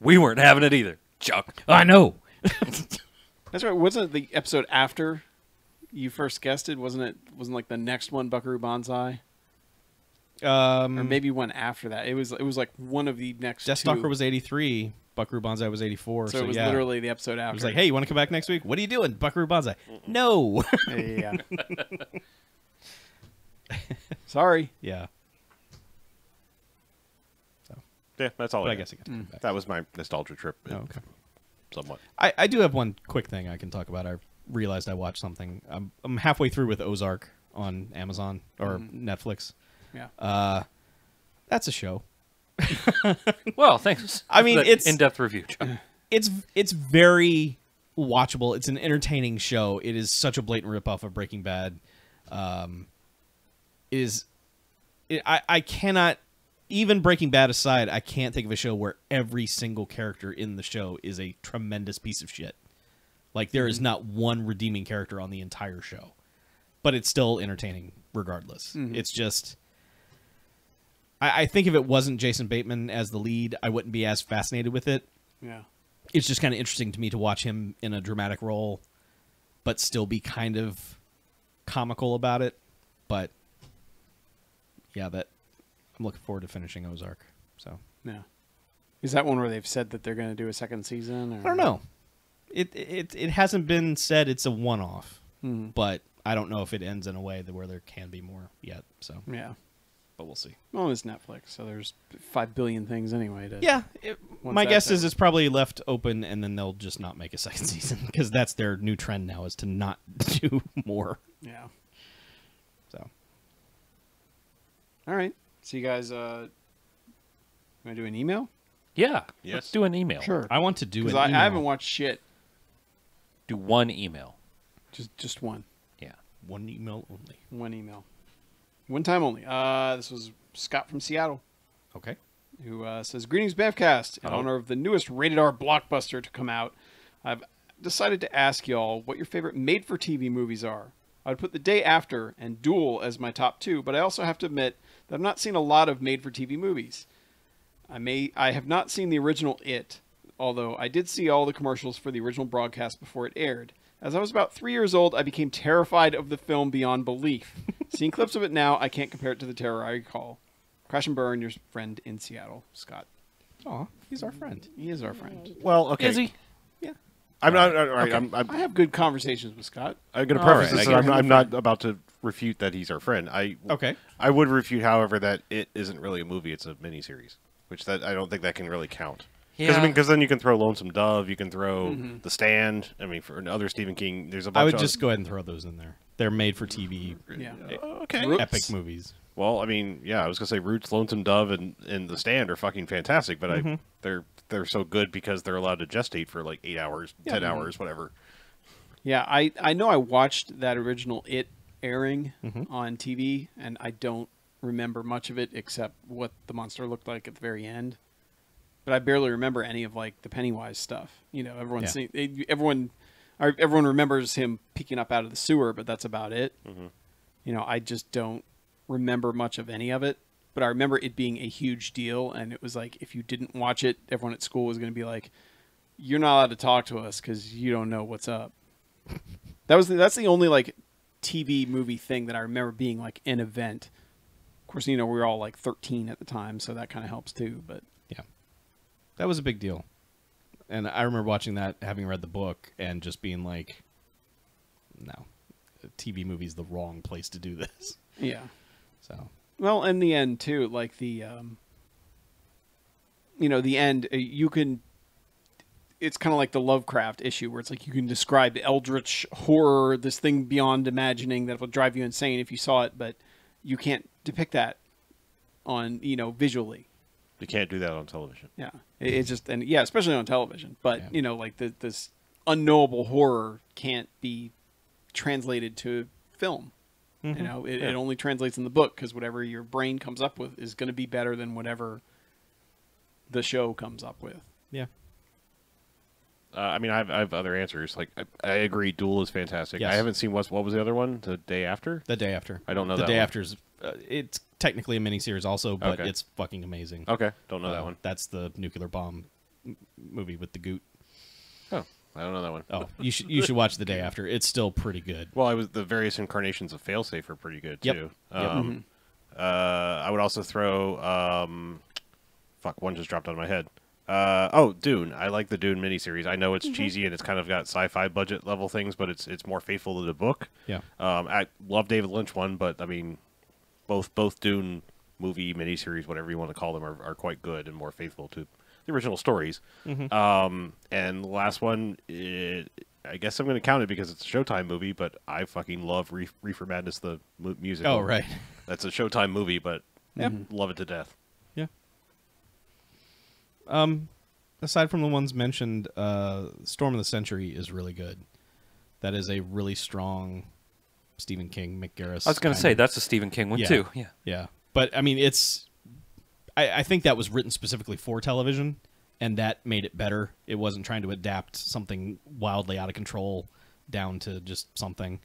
We weren't having it either, Chuck. I know. That's right. Wasn't it the episode after you first guested? Wasn't like the next one Buckaroo Banzai? Or maybe one after that. It was like one of the next Death two. Stalker was 83. Buckaroo Banzai was 84. So it was yeah. literally the episode after. It was like, hey, you want to come back next week? What are you doing? Buckaroo Banzai. No. Yeah. Sorry. Yeah. Yeah, that's all. But I guess I got to come back. that was my nostalgia trip. Oh, okay. Somewhat. I do have one quick thing I can talk about. I realized I watched something. I'm halfway through with Ozark on Amazon or Netflix. Yeah. That's a show. Well, thanks. I mean, for that it's- in-depth review, Chuck. It's very watchable. It's an entertaining show. It is such a blatant ripoff of Breaking Bad. I cannot, even Breaking Bad aside, I can't think of a show where every single character in the show is a tremendous piece of shit. Like, there is not one redeeming character on the entire show. But it's still entertaining regardless. It's just... I think if it wasn't Jason Bateman as the lead, I wouldn't be as fascinated with it. Yeah. It's just kind of interesting to me to watch him in a dramatic role, but still be kind of comical about it. But yeah, I'm looking forward to finishing Ozark. So Yeah. Is that one where they've said that they're going to do a second season? Or? I don't know. It hasn't been said it's a one-off, but I don't know if it ends in a way where there can be more yet. So Yeah. but we'll see. Well, it's Netflix, so there's 5 billion things anyway. Yeah, Once my that's guess is over. it's probably left open, and then they'll just not make a second season because that's their new trend now is to not do more. Yeah. So All right. So you guys, want to do an email? Yeah. Yes. Let's do an email. Sure. I want to do Because an I email. haven't watched shit. Do one email. Just one. Yeah. One email only. One email. One time only. This was Scott from Seattle, Okay. who says, "Greetings, BMFcast. In honor of the newest rated R blockbuster to come out, I've decided to ask y'all what your favorite made-for-TV movies are. I would put The Day After and Duel as my top two, but I also have to admit that I've not seen a lot of made-for-TV movies. I have not seen the original It, although I did see all the commercials for the original broadcast before it aired. As I was about 3 years old, I became terrified of the film beyond belief. Seeing clips of it now, I can't compare it to the terror I recall. Crash and burn, your friend in Seattle, Scott. Aw, he's our friend. He is our friend. Well, okay. Is he? Yeah. I'm not. All right. Okay. I have good conversations with Scott. I'm going to All preface right, this. I that get I'm not about to refute that he's our friend. Okay. I would refute, however, that it isn't really a movie; it's a miniseries, which I don't think that can really count. Because Yeah. then you can throw Lonesome Dove, you can throw The Stand. I mean, for another Stephen King, there's a bunch. I would of just go ahead and throw those in there. They're made for TV. Yeah. okay. Roots. Epic movies. Well, I mean, yeah, I was gonna say Roots, Lonesome Dove, and The Stand are fucking fantastic, but they're so good because they're allowed to gestate for like 8 hours, 10 hours, whatever. Yeah, I know I watched that original It airing on TV, and I don't remember much of it except what the monster looked like at the very end. But I barely remember any of like the Pennywise stuff. You know, everyone remembers him peeking up out of the sewer, but that's about it. You know, I just don't remember much of any of it. But I remember it being a huge deal, and it was like if you didn't watch it, everyone at school was going to be like, "You're not allowed to talk to us because you don't know what's up." That's the only like TV movie thing that I remember being like an event. Of course, you know, we were all like 13 at the time, so that kind of helps too. But Yeah. That was a big deal. And I remember watching that, having read the book, and just being like, no, a TV movie's the wrong place to do this. yeah, So, well, in the end too, like the, you know, the end, you can. It's kind of like the Lovecraft issue where it's like you can describe eldritch horror, this thing beyond imagining that will drive you insane if you saw it, but you can't depict that on, you know, visually. You can't do that on television. Yeah, it's just, and yeah, especially on television. But Yeah. you know, like this unknowable horror can't be translated to film. You know, it only translates in the book because whatever your brain comes up with is going to be better than whatever the show comes up with. yeah. I mean, I have other answers. Like, I agree, Duel is fantastic. Yes. I haven't seen what was the other one? The Day After? The Day After. I don't know the that Day one. After's, it's technically a miniseries also, but Okay. it's fucking amazing. Okay, don't know that one. That's the nuclear bomb movie with the goot. Oh, I don't know that one. Oh, you should watch The Day After. It's still pretty good. Well, the various incarnations of Failsafe are pretty good Yep. too. Yep. I would also throw. Fuck, one just dropped out of my head. Dune. I like the Dune miniseries. I know it's cheesy and it's kind of got sci-fi budget level things, but it's more faithful to the book. Yeah. I love David Lynch one, but I mean, both Dune movie miniseries, whatever you want to call them, are quite good and more faithful to the original stories. And the last one, I guess I'm going to count it because it's a Showtime movie, but I fucking love Reefer Madness, the musical. Oh, right. That's a Showtime movie, but love it to death. Yeah. Aside from the ones mentioned, Storm of the Century is really good. That is a really strong Stephen King, Mick Garris. I was going to say, that's a Stephen King one, Yeah. too. Yeah. Yeah. But, I mean, I think that was written specifically for television, and that made it better. It wasn't trying to adapt something wildly out of control down to just something.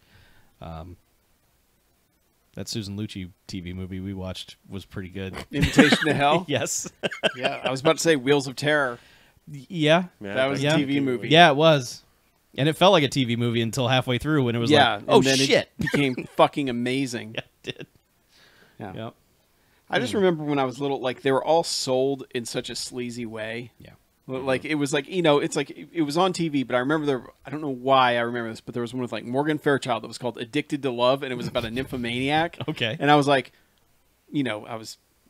That Susan Lucci TV movie we watched was pretty good. Invitation to Hell. Yes. Yeah, I was about to say Wheels of Terror. Yeah. That was Yeah. a TV movie. Yeah, it was. And it felt like a TV movie until halfway through when it was Yeah, like, oh, and then shit. it became fucking amazing. Yeah, it did. Yeah. Yep. I just remember when I was little, like they were all sold in such a sleazy way. Yeah. Like it was like, you know, it's like it was on TV, but I remember I don't know why I remember this, but there was one with like Morgan Fairchild that was called Addicted to Love, and it was about a nymphomaniac. Okay. And I was like, you know,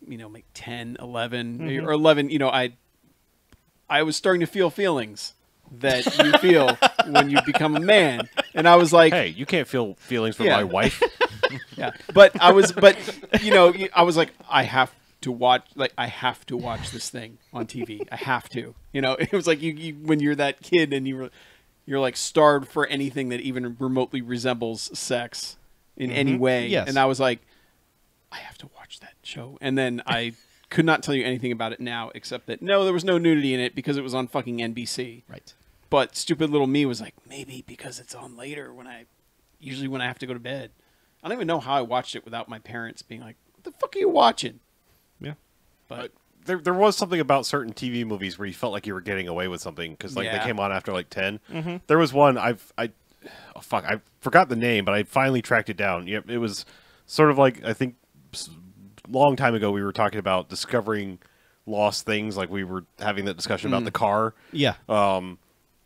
like 10, 11, or 11, you know, I was starting to feel feelings that you feel when you become a man. And I was like, Hey, you can't feel feelings for Yeah. my wife. yeah. But you know, I was like, I have to watch this thing on TV. I have to. You know, it was like you when you're that kid and you're like starved for anything that even remotely resembles sex in any way. Yes. And I was like, I have to watch that show. And then I could not tell you anything about it now except that no, there was no nudity in it because it was on fucking NBC. Right. But stupid little me was like, maybe because it's on later usually when I have to go to bed. I don't even know how I watched it without my parents being like, what the fuck are you watching? Yeah. But There was something about certain TV movies where you felt like you were getting away with something because like Yeah. they came on after like 10. There was one I oh, fuck, I forgot the name, but I finally tracked it down. Yep, it was sort of like, I think long time ago we were talking about discovering lost things, like we were having that discussion about the car. Yeah.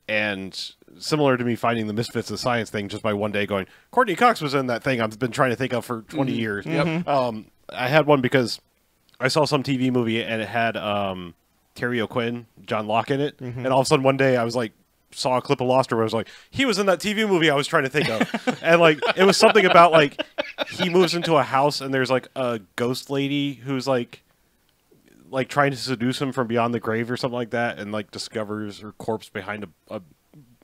And similar to me finding the Misfits of Science thing just by one day going, Courtney Cox was in that thing I've been trying to think of for 20 years. Yep. I had one because I saw some TV movie and it had Terry O'Quinn, John Locke in it. And all of a sudden one day I was like, saw a clip of Lost where I was like, he was in that TV movie I was trying to think of. And like, it was something about like, he moves into a house and there's like a ghost lady who's like trying to seduce him from beyond the grave or something like that, and like discovers her corpse behind a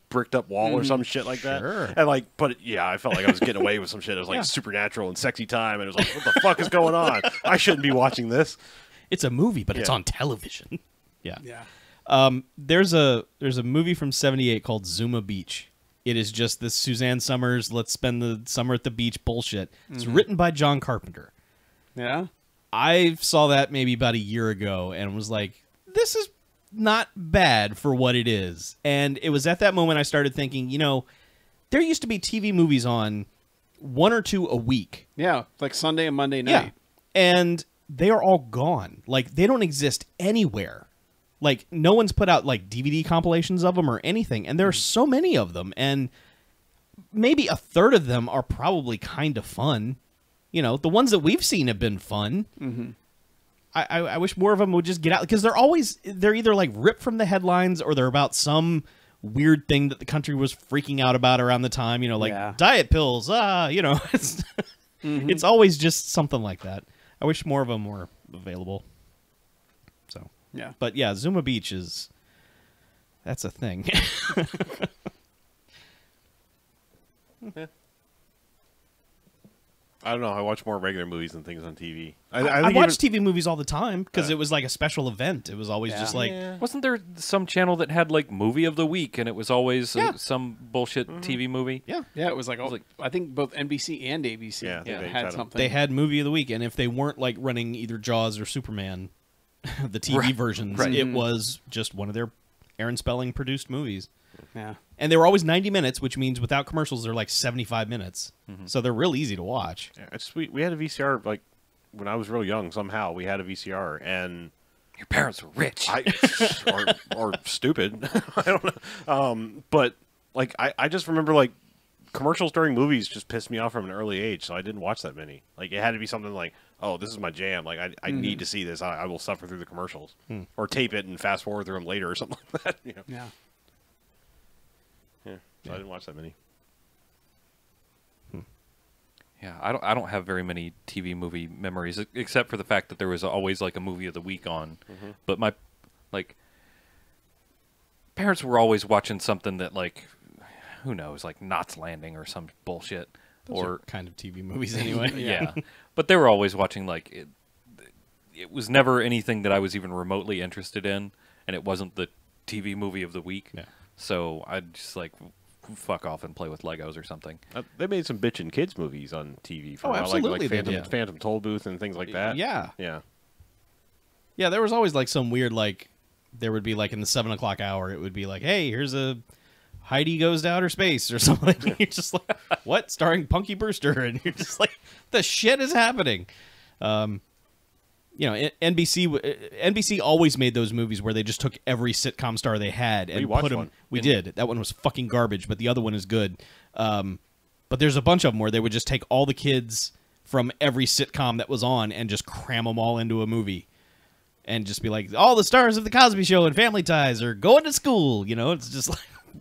bricked up wall or some shit like that. Sure. And like, but yeah, I felt like I was getting away with some shit. It was like supernatural and sexy time, and it was like, what the fuck is going on? I shouldn't be watching this. It's a movie, but it's on television. Yeah. Yeah. There's a movie from '78 called Zuma Beach. It is just this Suzanne Summers, let's spend the summer at the beach bullshit. It's written by John Carpenter. Yeah. I saw that maybe about a year ago and was like, this is not bad for what it is. And it was at that moment I started thinking, you know, there used to be TV movies on 1 or 2 a week. Yeah, like Sunday and Monday night. Yeah. And they are all gone. Like, they don't exist anywhere. Like, no one's put out, like, DVD compilations of them or anything. And there are so many of them. And maybe a third of them are probably kind of fun. You know, the ones that we've seen have been fun. I wish more of them would just get out, because they're either like ripped from the headlines or they're about some weird thing that the country was freaking out about around the time. You know, like diet pills. You know, it's always just something like that. I wish more of them were available. So yeah, but yeah, Zuma Beach that's a thing. I don't know. I watch more regular movies than things on TV. I watch TV movies all the time because it was like a special event. It was always just like... Wasn't there some channel that had like movie of the week and it was always some bullshit TV movie? Yeah. Yeah, it was like, I think both NBC and ABC had something. They had movie of the week, and if they weren't like running either Jaws or Superman, the TV versions, it was just one of their Aaron Spelling produced movies. Yeah. And they were always 90 minutes, which means without commercials, they're like 75 minutes. So they're real easy to watch. Yeah, it's sweet. We had a VCR, like, when I was real young, somehow. We had a VCR, and... Your parents were rich. or stupid. I don't know. But, like, I just remember, like, commercials during movies just pissed me off from an early age, so I didn't watch that many. Like, it had to be something like, oh, this is my jam. Like, I need to see this. I will suffer through the commercials. Or tape it and fast forward through them later or something like that. You know? Yeah. So I didn't watch that many. Yeah, I don't have very many TV movie memories except for the fact that there was always like a movie of the week on. But my parents were always watching something that like who knows, like Knots Landing or some bullshit. Those are kind of TV movies anyway. Yeah. But they were always watching like it was never anything that I was even remotely interested in, and it wasn't the TV movie of the week. Yeah. So I'd just like fuck off and play with Legos or something. They made some bitchin' kids movies on TV for a while, absolutely like Phantom Tollbooth and things like that. Yeah. Yeah. Yeah, there was always like some weird, like, there would be like in the 7 o'clock hour, it would be like, hey, here's a Heidi Goes to Outer Space or something. You're just like, what? Starring Punky Brewster. And you're just like, the shit is happening. You know, NBC always made those movies where they just took every sitcom star they had and put them. We did. That one was fucking garbage, but the other one is good. But there's a bunch of them where they would just take all the kids from every sitcom that was on and just cram them all into a movie, and just be like, all the stars of the Cosby Show and Family Ties are going to school. You know, it's just like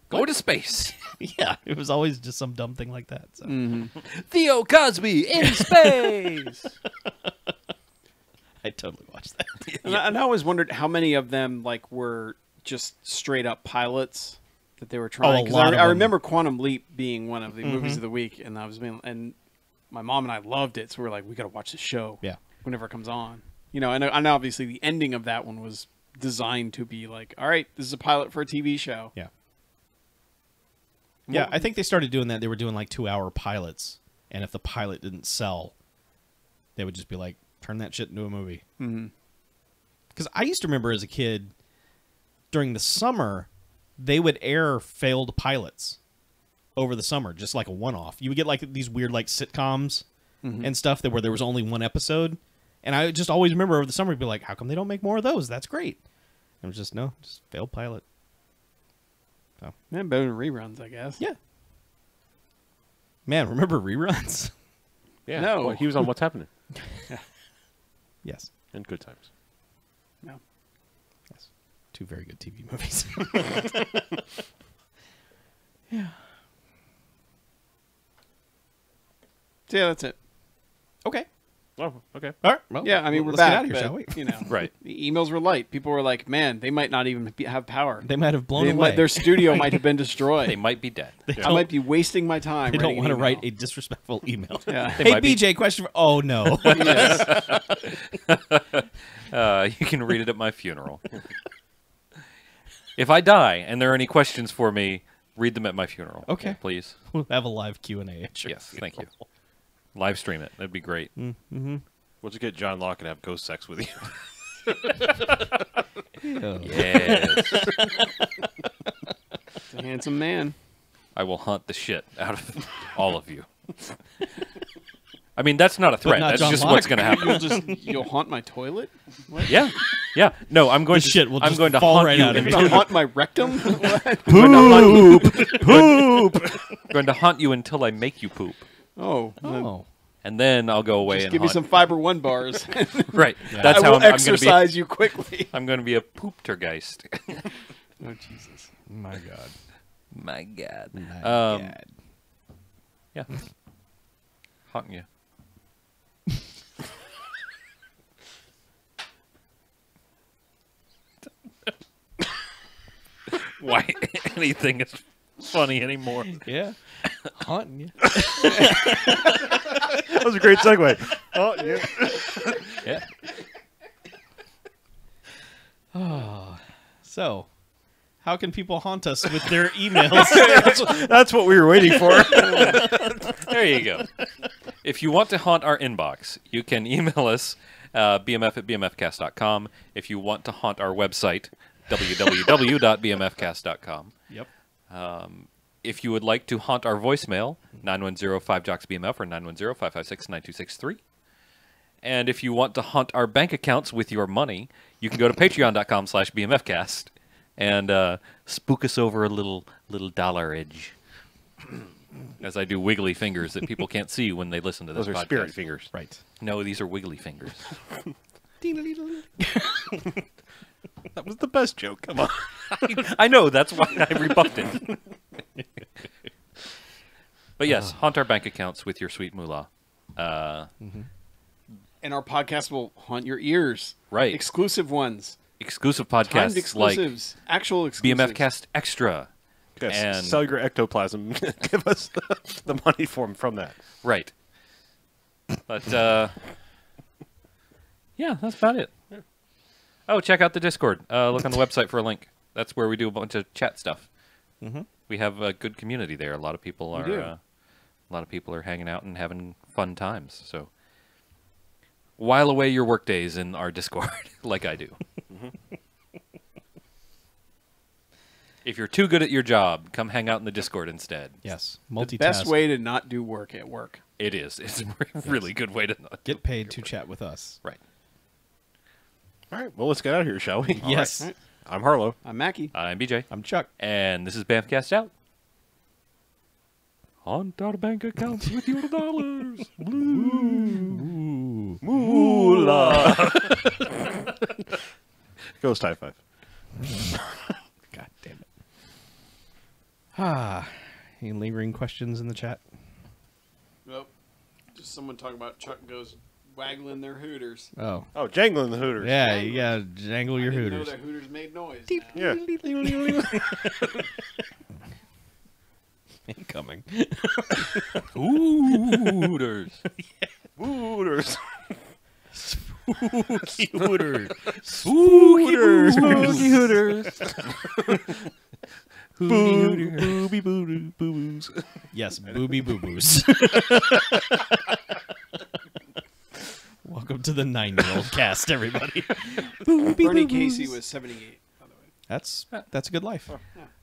go to space. Yeah, it was always just some dumb thing like that. So. Theo Cosby in space. I totally watched that. And I always wondered how many of them like were just straight up pilots that they were trying. A lot of I them. remember Quantum Leap being one of the movies of the week, and and my mom and I loved it, so we were like, we got to watch the show. Yeah. Whenever it comes on, you know, and obviously the ending of that one was designed to be like, all right, this is a pilot for a TV show. Yeah. Yeah, I think they started doing that. They were doing like 2-hour pilots, and if the pilot didn't sell, they would just be like, turn that shit into a movie. Because I used to remember as a kid, during the summer, they would air failed pilots over the summer, just like a one-off. You would get like these weird like sitcoms and stuff where there was only one episode. And I just always remember over the summer to be like, how come they don't make more of those? That's great. And it was just, no, just failed pilot. So. Yeah, better than reruns, I guess. Yeah. Man, remember reruns? Yeah. No. Well, he was on What's Happening. Yes. In Good Times. No. Yes. 2 very good TV movies. Yeah. So yeah, that's it. Okay. Oh, okay. All right. Well, Yeah, I mean, we're let's back. get out of here, but, shall we? You know, Right. The emails were light. People were like, "Man, they might not even have power. They might have blown They away. might, their studio might have been destroyed. They might be dead. I might be wasting my time. They don't want to write a disrespectful email. Yeah. Hey, might be- BJ, question for... Oh, no. Yes. You can read it at my funeral. If I die and there are any questions for me, read them at my funeral. Okay. Please. We'll have a live Q&A at your Yes, thank you. funeral. Live stream it. That'd be great. We'll just get John Locke and have ghost sex with you. Yes. It's a handsome man. I will hunt the shit out of all of you. I mean, that's not a threat. not That's John just Locke. what's going to happen. You'll haunt my toilet. What? Yeah. Yeah. No, I'm going This to shit will I'm just going to fall haunt right you out of You're you. gonna haunt my rectum. What? going to haunt you until I make you poop. Oh. Oh. And then I'll go away Just and give me haunt. some Fiber One bars. Right. Yeah. That's I how will I'm going to exercise you quickly. be. I'm going to be a pooptergeist. Oh Jesus. My God. My God. My Um, God. Yeah. Haunting you. Why anything is funny anymore? Yeah. Haunting you. That was a great segue. Oh, yeah. Yeah. So, how can people haunt us with their emails? That's what we were waiting for. There you go. If you want to haunt our inbox, you can email us bmf@bmfcast.com. If you want to haunt our website, www.bmfcast.com. Yep. If you would like to haunt our voicemail, 910-5JOCKS-BMF or 910-556-9263. And if you want to haunt our bank accounts with your money, you can go to patreon.com/BMFcast and spook us over a little dollarage. As I do wiggly fingers that people can't see when they listen to this Those are podcast. spirit fingers. Right. No, these are wiggly fingers. That was the best joke. Come on. I know, that's why I rebuffed it. But yes, haunt our bank accounts with your sweet moolah. And our podcast will haunt your ears. Right. Exclusive ones. Exclusive Timed podcasts like exclusives. Actual exclusives. BMFcast Extra. Yes, And- sell your ectoplasm. Give us the money from that. Right. But, yeah, that's about it. Oh, check out the Discord. Look on the website for a link. That's where we do a bunch of chat stuff. We have a good community there. A lot of people We do. are hanging out and having fun times. So while away your work days in our Discord, like I do. If you're too good at your job, come hang out in the Discord instead. Yes. The Multitask. best way to not do work at work. It is. It's a really good way to not Get paid to chat with us. Right. All right. Well, let's get out of here, shall we? Yes. All right. I'm Harlow. I'm Mackie. I'm BJ. I'm Chuck. And this is BMFcast out. Haunt our bank accounts with your dollars. Moolah. Ghost high five. God damn it. Any lingering questions in the chat? Nope. Just someone talking about Chuck goes waggling their hooters. Oh. Oh, jangling the Hooters. Yeah, you gotta jangle your I didn't hooters. know that hooters made noise. Yeah. Incoming. Hooters. Hooters. Spooky hooters. Hooters. Spooky Hooters. Booby Boo-boos. Yes, booby boo-boos. Welcome to the 9-year-old cast, everybody. Booby Bernie boo-boos. Casey was 78, by the way. That's a good life.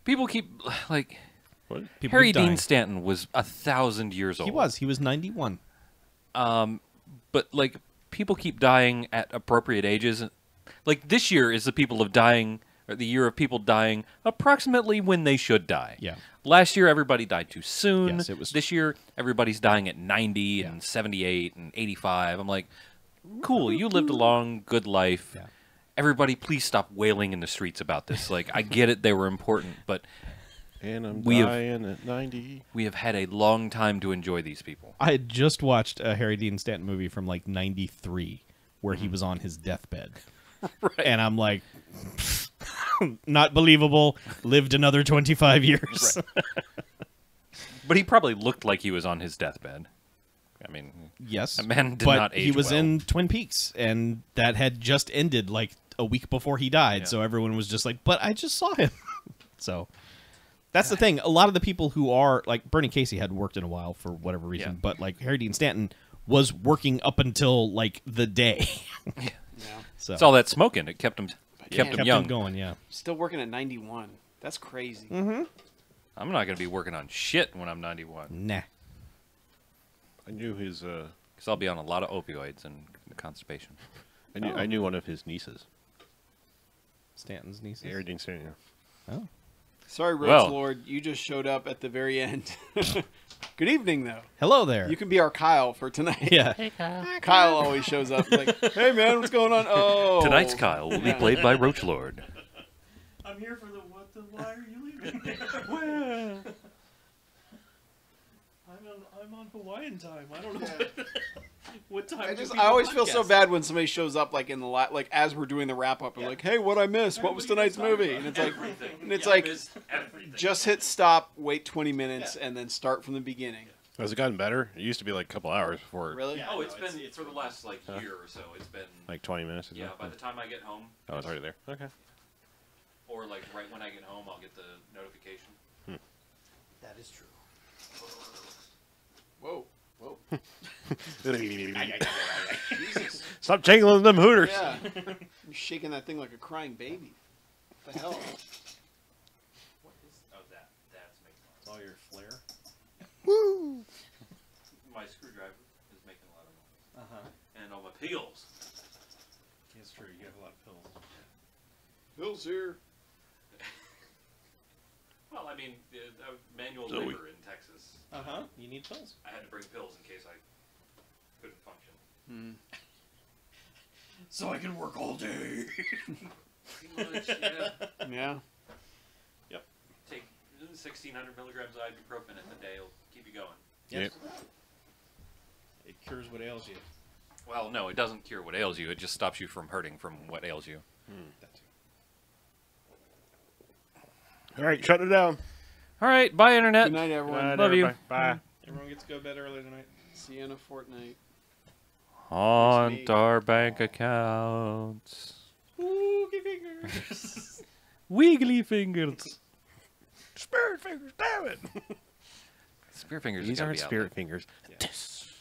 People keep, like, What? People Harry dying. Dean Stanton was 1,000 years old. He was 91. But like people keep dying at appropriate ages. Like this year is the people of dying, or the year of people dying approximately when they should die. Yeah. Last year everybody died too soon. Yes, it was. This year everybody's dying at 90 Yeah. and 78 and 85. I'm like, cool, you lived a long, good life. Yeah. Everybody, please stop wailing in the streets about this. Like, I get it; they were important, but And I'm We have- dying at 90. we have had a long time to enjoy these people. I had just watched a Harry Dean Stanton movie from like 93 where he was on his deathbed. And I'm like, not believable. Lived another 25 years. But he probably looked like he was on his deathbed. I mean, Yes. a man did but not age he was well. in Twin Peaks, and that had just ended like a week before he died. Yeah. So everyone was just like, but I just saw him. So that's the thing. A lot of the people who are like Bernie Casey hadn't worked in a while for whatever reason, Yeah. but like Harry Dean Stanton was working up until like the day. Yeah. So It's all that smoking. It kept him kept young. him going. Yeah. Still working at 91. That's crazy. I'm not going to be working on shit when I'm 91. Nah. I knew his. Because I'll be on a lot of opioids and constipation. I knew one of his nieces. Stanton's nieces. Harry Dean Stanton. Oh. Sorry, Roach Well. Lord. You just showed up at the very end. Good evening, though. Hello there. You can be our Kyle for tonight. Yeah. Kyle always shows up like, hey, man, what's going on? Oh. Tonight's Kyle will be played by Roach Lord. I'm here for why are you leaving? I'm on Hawaiian time. I don't know what time. I always feel so bad when somebody shows up like in the like as we're doing the wrap up and like, hey, what I missed? What was tonight's movie? And it's like, just hit stop, wait 20 minutes, and then start from the beginning. Has it gotten better? It used to be like a couple hours before. Really? Oh, it's been for the last like year or so. It's been Like 20 minutes? Is yeah. it? By the time I get home, Oh, it's already there. Okay. or like right when I get home, I'll get the notification. That is true. Whoa. Whoa. Jesus. Stop jangling them hooters. Yeah. You're shaking that thing like a crying baby. What the hell? What is? Oh, that's making a lot All your flair. Woo! of my screwdriver is making a lot of noise, Uh-huh. and all my pills. It's true. You have a lot of pills. Bill's here. Well, I mean, manual So we- labor in Texas. Uh-huh. You need pills. I had to bring pills in case I couldn't function. So I can work all day. Pretty much, yeah. Yeah. Take 1,600 milligrams of ibuprofen in the day. It'll keep you going. Yep. It cures what ails you. Well, no, it doesn't cure what ails you. It just stops you from hurting from what ails you. That too. All right, shut it down. All right, bye, Internet. Good night, everyone. Love you. Bye. Everyone gets to go to bed early tonight. See you in a fortnight. Haunt our bank accounts. Oogie fingers. Wiggly fingers. Spirit fingers, damn it. Spear fingers. These gotta aren't be out spirit fingers. This.